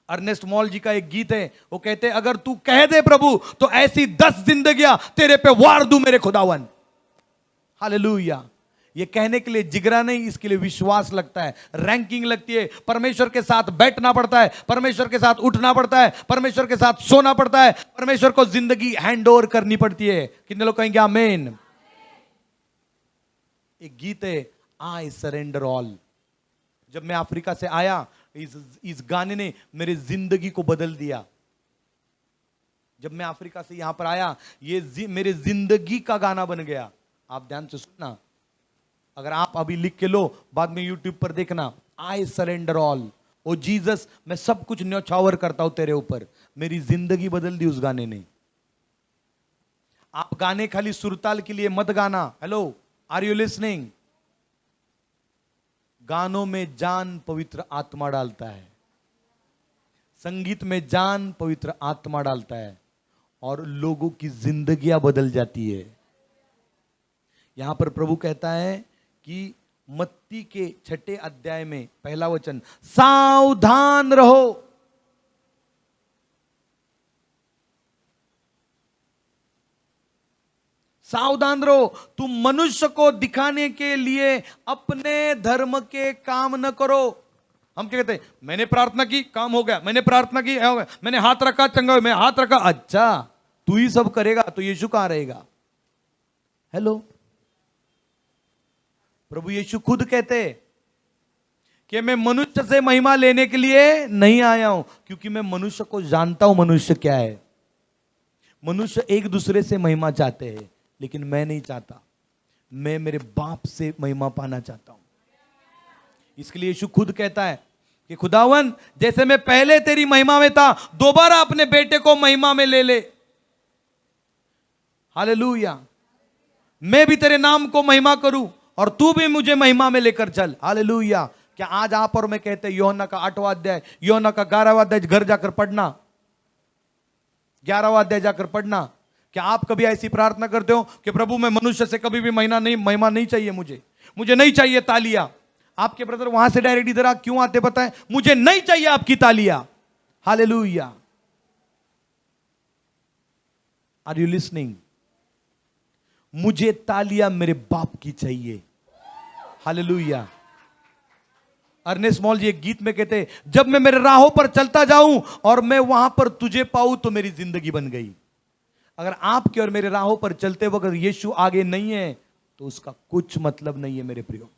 अर्नेस्ट मॉल जी का एक गीत है, वो कहते हैं अगर तू कह दे प्रभु तो ऐसी 10 जिंदगियां तेरे पे वार दूं मेरे खुदावन। हालेलुया। ये कहने के लिए जिगरा नहीं, इसके लिए विश्वास लगता है, रैंकिंग लगती है, परमेश्वर के साथ बैठना पड़ता है, परमेश्वर के साथ उठना पड़ता है, परमेश्वर के साथ सोना पड़ता है, परमेश्वर को जिंदगी हैंड ओवर करनी पड़ती है। कितने लोग कहेंगे आमीन? एक गीत है, आई सरेंडर ऑल। जब मैं अफ्रीका से आया, इस गाने ने मेरी जिंदगी को बदल दिया। जब मैं अफ्रीका से यहां पर आया, ये मेरे जिंदगी का गाना बन गया। आप ध्यान से सुनना, अगर आप अभी लिख के लो, बाद में यूट्यूब पर देखना, I surrender all. Oh Jesus, मैं सब कुछ न्यौछावर करता हूं तेरे ऊपर। मेरी जिंदगी बदल दी उस गाने ने। आप गाने खाली सुरताल के लिए मत गाना। Hello, are you listening? गानों में जान पवित्र आत्मा डालता है, संगीत में जान पवित्र आत्मा डालता है और लोगों की जिंदगियां बदल जाती है। यहां पर प्रभु कहता है कि मत्ती के 6 अध्याय में पहला वचन, सावधान रहो। सावधान रहो, तुम मनुष्य को दिखाने के लिए अपने धर्म के काम न करो। हम क्या कहते हैं? मैंने प्रार्थना की, काम हो गया, मैंने प्रार्थना की, हो गया, मैंने हाथ रखा, चंगा हुआ, मैं हाथ रखा। अच्छा, तू ही सब करेगा तो यीशु कहां रहेगा? हेलो, प्रभु यीशु खुद कहते कि मैं मनुष्य से महिमा लेने के लिए नहीं आया हूं, क्योंकि मैं मनुष्य को जानता हूं मनुष्य क्या है। मनुष्य एक दूसरे से महिमा चाहते हैं, लेकिन मैं नहीं चाहता। मैं मेरे बाप से महिमा पाना चाहता हूं। इसके लिए यीशु खुद कहता है कि खुदावन, जैसे मैं पहले तेरी महिमा में था, दोबारा अपने बेटे को महिमा में ले ले। हालेलुया। मैं भी तेरे नाम को महिमा करूं और तू भी मुझे महिमा में लेकर चल। हालेलुया। क्या आज आप और मैं कहते हैं, यूहन्ना का 8वां अध्याय, यूहन्ना का 11वां अध्याय घर जाकर पढ़ना, 11वां अध्याय जाकर पढ़ना। क्या आप कभी ऐसी प्रार्थना करते हो कि प्रभु मैं मनुष्य से कभी भी महिमा नहीं चाहिए, मुझे नहीं चाहिए तालियां? आपके ब्रदर वहां से डायरेक्ट इधर आ क्यों आते पता है? मुझे नहीं चाहिए आपकी तालियां। हालेलुया। Are you listening? मुझे तालियां मेरे बाप की चाहिए। हालेलुया। अर्नेस्ट मॉल जी एक गीत में कहते, जब मैं मेरे राहों पर चलता जाऊं और मैं वहां पर तुझे पाऊं तो मेरी जिंदगी बन गई। अगर आपके और मेरे राहों पर चलते वक्त यीशु आगे नहीं है तो उसका कुछ मतलब नहीं है मेरे प्रियो।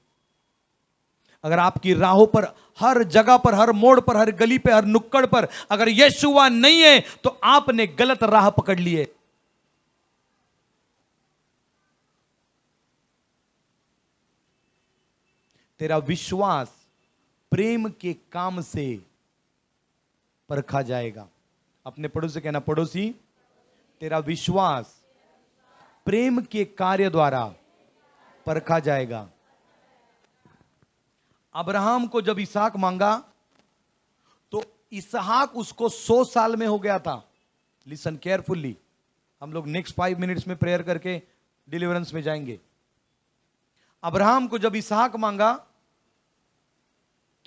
अगर आपकी राहों पर, हर जगह पर, हर मोड़ पर, हर गली पे, हर नुक्कड़ पर अगर यीशु नहीं है तो आपने गलत राह पकड़ ली है। तेरा विश्वास प्रेम के काम से परखा जाएगा। अपने पड़ोसी से कहना, पड़ोसी तेरा विश्वास प्रेम के कार्य द्वारा परखा जाएगा। अब्राहम को जब इसहाक मांगा तो इसहाक उसको 100 साल में हो गया था। लिसन केयरफुली, हम लोग नेक्स्ट 5 मिनट्स में प्रेयर करके डिलीवरेंस में जाएंगे। अब्राहम को जब इसहाक मांगा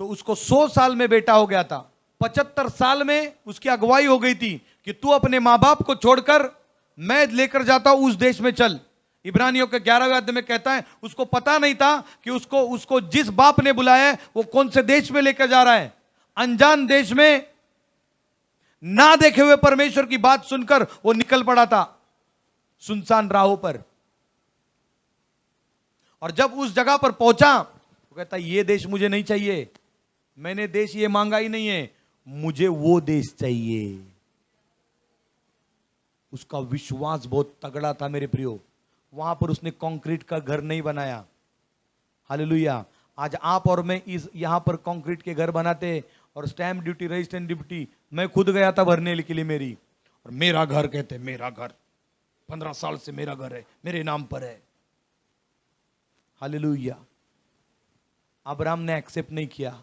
तो उसको 100 साल में बेटा हो गया था। 75 साल में उसकी अगुवाई हो गई थी कि तू अपने मां बाप को छोड़कर मैं लेकर जाता हूं उस देश में चल। इब्रानियों के 11वें अध्याय में कहता है उसको पता नहीं था कि उसको जिस बाप ने बुलाया है वो कौन से देश में लेकर जा रहा है। अनजान देश में ना देखे हुए परमेश्वर की बात सुनकर वो निकल पड़ा था सुनसान राहों पर। और जब उस जगह पर पहुंचा तो कहता ये देश मुझे नहीं चाहिए, मैंने देश ये मांगा ही नहीं है, मुझे वो देश चाहिए। उसका विश्वास बहुत तगड़ा था मेरे प्रियो। वहां पर उसने कंक्रीट का घर नहीं बनाया। हालेलुया। आज आप और मैं इस यहां पर कंक्रीट के घर बनाते हैं, और स्टैंप ड्यूटी, रजिस्ट्रेशन ड्यूटी मैं खुद गया था भरने के लिए मेरी, और मेरा घर कहते, मेरा घर 15 साल से मेरा घर है, मेरे नाम पर है। हालेलुया। अब्राहम ने एक्सेप्ट नहीं किया,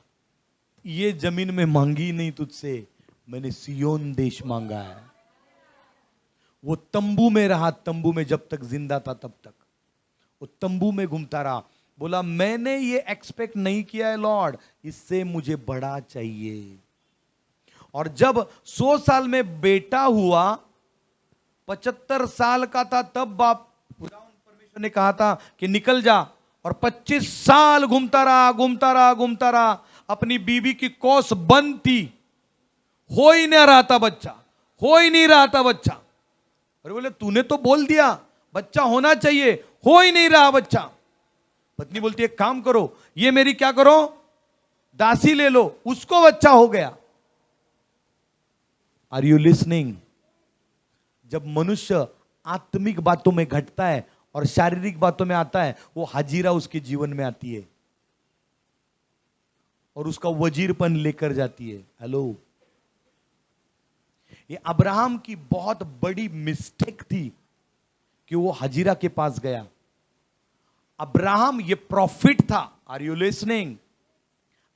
ये जमीन में मांगी नहीं तुझसे, मैंने सियोन देश मांगा है। वो तंबू में रहा, तंबू में जब तक जिंदा था तब तक वो तंबू में घूमता रहा। बोला मैंने ये एक्सपेक्ट नहीं किया है लॉर्ड, इससे मुझे बड़ा चाहिए। और जब 100 साल में बेटा हुआ, 75 साल का था, तब बाप परमेश्वर ने कहा था कि निकल जा, और 25 साल घूमता रहा, घूमता रहा, घूमता रहा। अपनी बीबी की कौस बंद थी, हो ही नहीं रहा था बच्चा, हो ही नहीं रहा था बच्चा। अरे बोले तूने तो बोल दिया बच्चा होना चाहिए, हो ही नहीं रहा बच्चा। पत्नी बोलती है काम करो, ये मेरी क्या करो, दासी ले लो, उसको बच्चा हो गया। Are you listening? जब मनुष्य आत्मिक बातों में घटता है और शारीरिक बातों में आता है, वो हाजिरा उसके जीवन में आती है और उसका वजीरपन लेकर जाती है। हेलो, ये अब्राहम की बहुत बड़ी मिस्टेक थी कि वो हाजिरा के पास गया। अब्राहम ये प्रॉफिट था। Are you listening?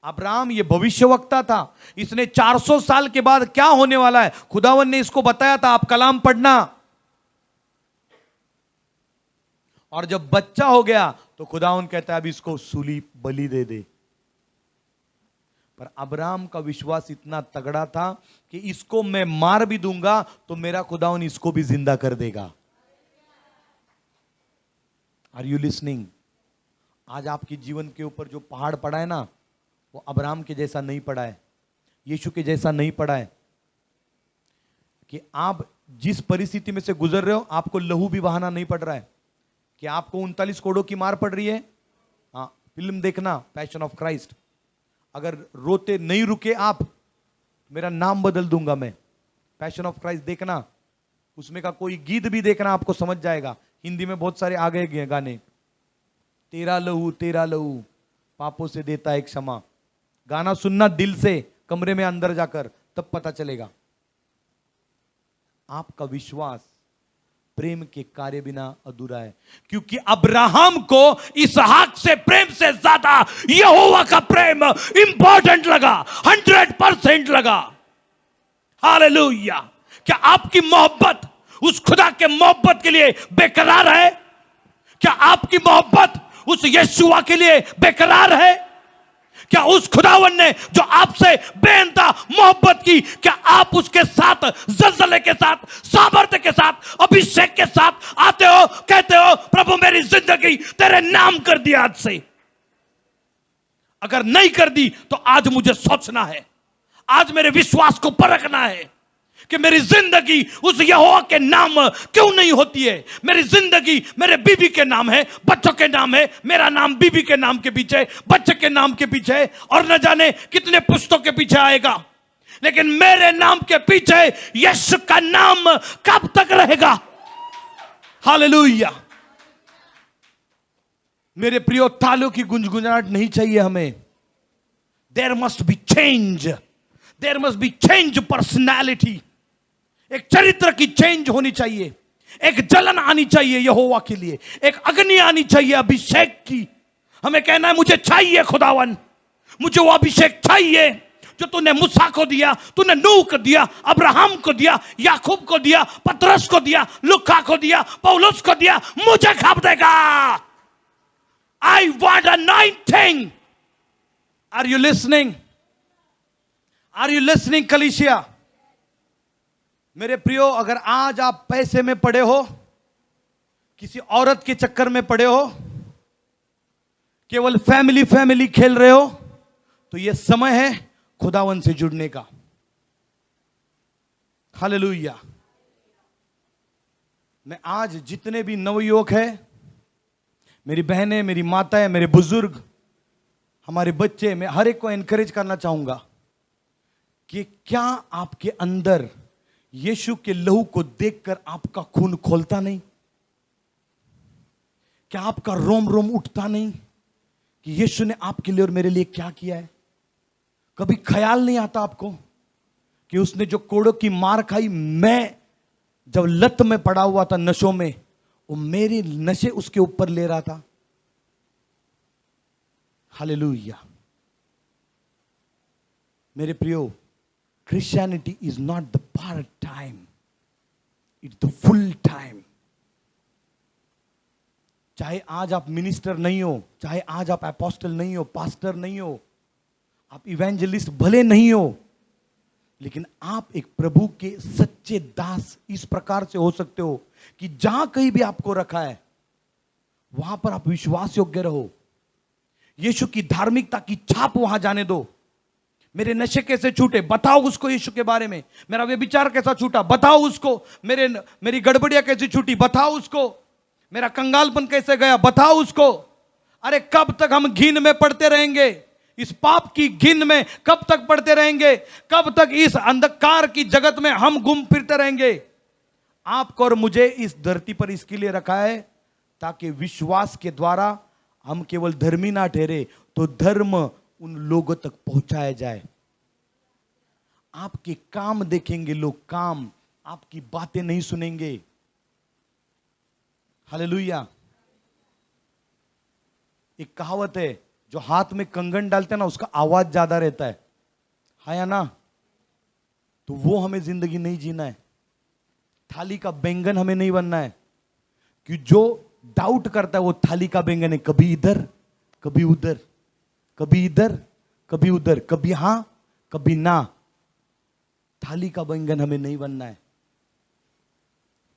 अब्राहम ये भविष्यवक्ता था। इसने 400 साल के बाद क्या होने वाला है खुदावन ने इसको बताया था, आप कलाम पढ़ना। और जब बच्चा हो गया तो खुदावन कहता है अब इसको सूली बलि दे दे। पर अब्राहम का विश्वास इतना तगड़ा था कि इसको मैं मार भी दूंगा तो मेरा खुदावन इसको भी जिंदा कर देगा। Are you listening? आज आपके जीवन के ऊपर जो पहाड़ पड़ा है ना, वो अब्राहम के जैसा नहीं पड़ा है, यीशु के जैसा नहीं पड़ा है। कि आप जिस परिस्थिति में से गुजर रहे हो, आपको लहू भी बहाना नहीं पड़ रहा है। कि आपको 39 कोड़ों की मार पड़ रही है, हाँ फिल्म देखना पैशन ऑफ क्राइस्ट। अगर रोते नहीं रुके आप, मेरा नाम बदल दूंगा मैं। पैशन ऑफ क्राइस्ट देखना, उसमें का कोई गीत भी देखना, आपको समझ जाएगा। हिंदी में बहुत सारे आ गए गाने, तेरा लहू पापों से देता है क्षमा। गाना सुनना दिल से, कमरे में अंदर जाकर, तब पता चलेगा। आपका विश्वास प्रेम के कार्य बिना अधूरा है। क्योंकि अब्राहम को इसहाक से प्रेम से ज्यादा यहोवा का प्रेम इंपॉर्टेंट लगा, 100% लगा। हालेलुया। क्या आपकी मोहब्बत उस खुदा के मोहब्बत के लिए बेकरार है? क्या आपकी मोहब्बत उस यीशुआ के लिए बेकरार है? क्या उस खुदावन ने जो आपसे बेइंतहा मोहब्बत की, क्या आप उसके साथ जल्जले के साथ, सामर्थ्य के साथ, अभिषेक के साथ आते हो, कहते हो प्रभु मेरी जिंदगी तेरे नाम कर दिया आज से? अगर नहीं कर दी तो आज मुझे सोचना है, आज मेरे विश्वास को परखना है कि मेरी जिंदगी उस यहोवा के नाम क्यों नहीं होती है। मेरी जिंदगी मेरे बीबी के नाम है, बच्चों के नाम है, मेरा नाम बीबी के नाम के पीछे, बच्चे के नाम के पीछे, और न जाने कितने पुस्तकों के पीछे आएगा, लेकिन मेरे नाम के पीछे यीशु का नाम कब तक रहेगा? हालेलुया। मेरे प्रियो, तालियों की गुंजगुनाहट नहीं चाहिए हमें। There must be change, there must be change personality. एक चरित्र की चेंज होनी चाहिए, एक जलन आनी चाहिए यहोवा के लिए, एक अग्नि आनी चाहिए अभिषेक की। हमें कहना है मुझे चाहिए खुदावन, मुझे वो अभिषेक चाहिए जो तूने मूसा को दिया, तूने नूह को दिया, अब्राहम को दिया, याकूब को दिया, पतरस को दिया, लूका को दिया, पौलुस को दिया, मुझे कब देगा? I want anointing. Are you listening? Are you listening कलीसिया? मेरे प्रियो, अगर आज आप पैसे में पड़े हो, किसी औरत के चक्कर में पड़े हो, केवल फैमिली खेल रहे हो, तो यह समय है खुदावन से जुड़ने का। हालेलुया। मैं आज जितने भी नवयुवक हैं, मेरी बहनें, मेरी माताएं, मेरे बुजुर्ग, हमारे बच्चे, मैं हर एक को एनकरेज करना चाहूंगा कि क्या आपके अंदर यीशु के लहू को देखकर आपका खून खोलता नहीं? क्या आपका रोम रोम उठता नहीं कि यीशु ने आपके लिए और मेरे लिए क्या किया है? कभी ख्याल नहीं आता आपको कि उसने जो कोड़ों की मार खाई, मैं जब लत में पड़ा हुआ था नशों में, वो मेरे नशे उसके ऊपर ले रहा था। हालेलुया। मेरे प्रियो, Christianity is not the part time, it's the full time. चाहे आज आप मिनिस्टर नहीं हो, चाहे आज आप अपोस्टल नहीं हो, पास्टर नहीं हो, आप इवेंजलिस्ट भले नहीं हो, लेकिन आप एक प्रभु के सच्चे दास इस प्रकार से हो सकते हो कि जहां कहीं भी आपको रखा है वहां पर आप विश्वास योग्य रहो। यीशु की धार्मिकता की छाप वहां जाने दो। मेरे नशे कैसे छूटे, बताओ उसको यीशु के बारे में। मेरा व्यभिचार कैसा छूटा, बताओ उसको। मेरी गड़बड़ियां कैसी छूटी, बताओ उसको। मेरा कंगालपन कैसे गया, बताओ उसको। अरे कब तक हम घिन में पड़ते रहेंगे? इस पाप की घिन में कब तक पड़ते रहेंगे? कब तक इस अंधकार की जगत में हम घूम फिरते रहेंगे? आपको और मुझे इस धरती पर इसके लिए रखा है ताकि विश्वास के द्वारा हम केवल धर्मी ना ठहरे तो धर्म उन लोगों तक पहुंचाया जाए। आपके काम देखेंगे लोग, काम, आपकी बातें नहीं सुनेंगे। हालेलुया। एक कहावत है, जो हाथ में कंगन डालते हैं ना उसका आवाज ज्यादा रहता है या ना? तो वो हमें जिंदगी नहीं जीना है। थाली का बैंगन हमें नहीं बनना है, कि जो डाउट करता है वो थाली का बैंगन है, कभी इधर कभी उधर, कभी इधर कभी उधर, कभी हां कभी ना। थाली का बैंगन हमें नहीं बनना है।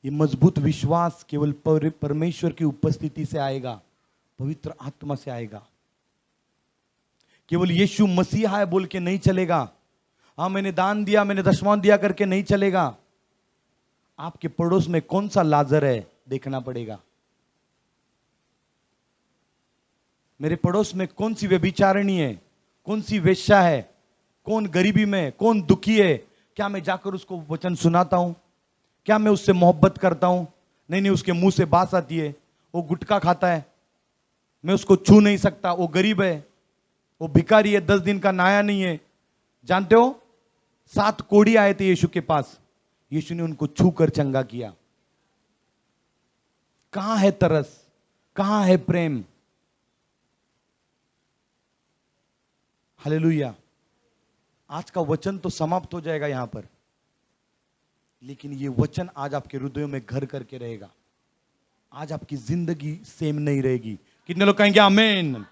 ये मजबूत विश्वास केवल परमेश्वर की उपस्थिति से आएगा, पवित्र आत्मा से आएगा। केवल यीशु मसीहा है बोल के नहीं चलेगा। हाँ मैंने दान दिया, मैंने दशमांश दिया करके नहीं चलेगा। आपके पड़ोस में कौन सा लाजर है देखना पड़ेगा। मेरे पड़ोस में कौन सी व्यभिचारिणी है, कौन सी वेश्या है, कौन गरीबी में, कौन दुखी है। क्या मैं जाकर उसको वचन सुनाता हूं? क्या मैं उससे मोहब्बत करता हूं? नहीं नहीं, उसके मुंह से बात आती है, वो गुटखा खाता है, मैं उसको छू नहीं सकता, वो गरीब है, वो भिखारी है, 10 दिन का नाया नहीं है। जानते हो 7 कोढ़ी आए थे यीशु के पास, यीशु ने उनको छू कर चंगा किया। कहां है तरस, कहां है प्रेम? हालेलुया। आज का वचन तो समाप्त हो जाएगा यहां पर, लेकिन ये वचन आज आपके हृदयों में घर करके रहेगा। आज आपकी जिंदगी सेम नहीं रहेगी। कितने लोग कहेंगे आमीन?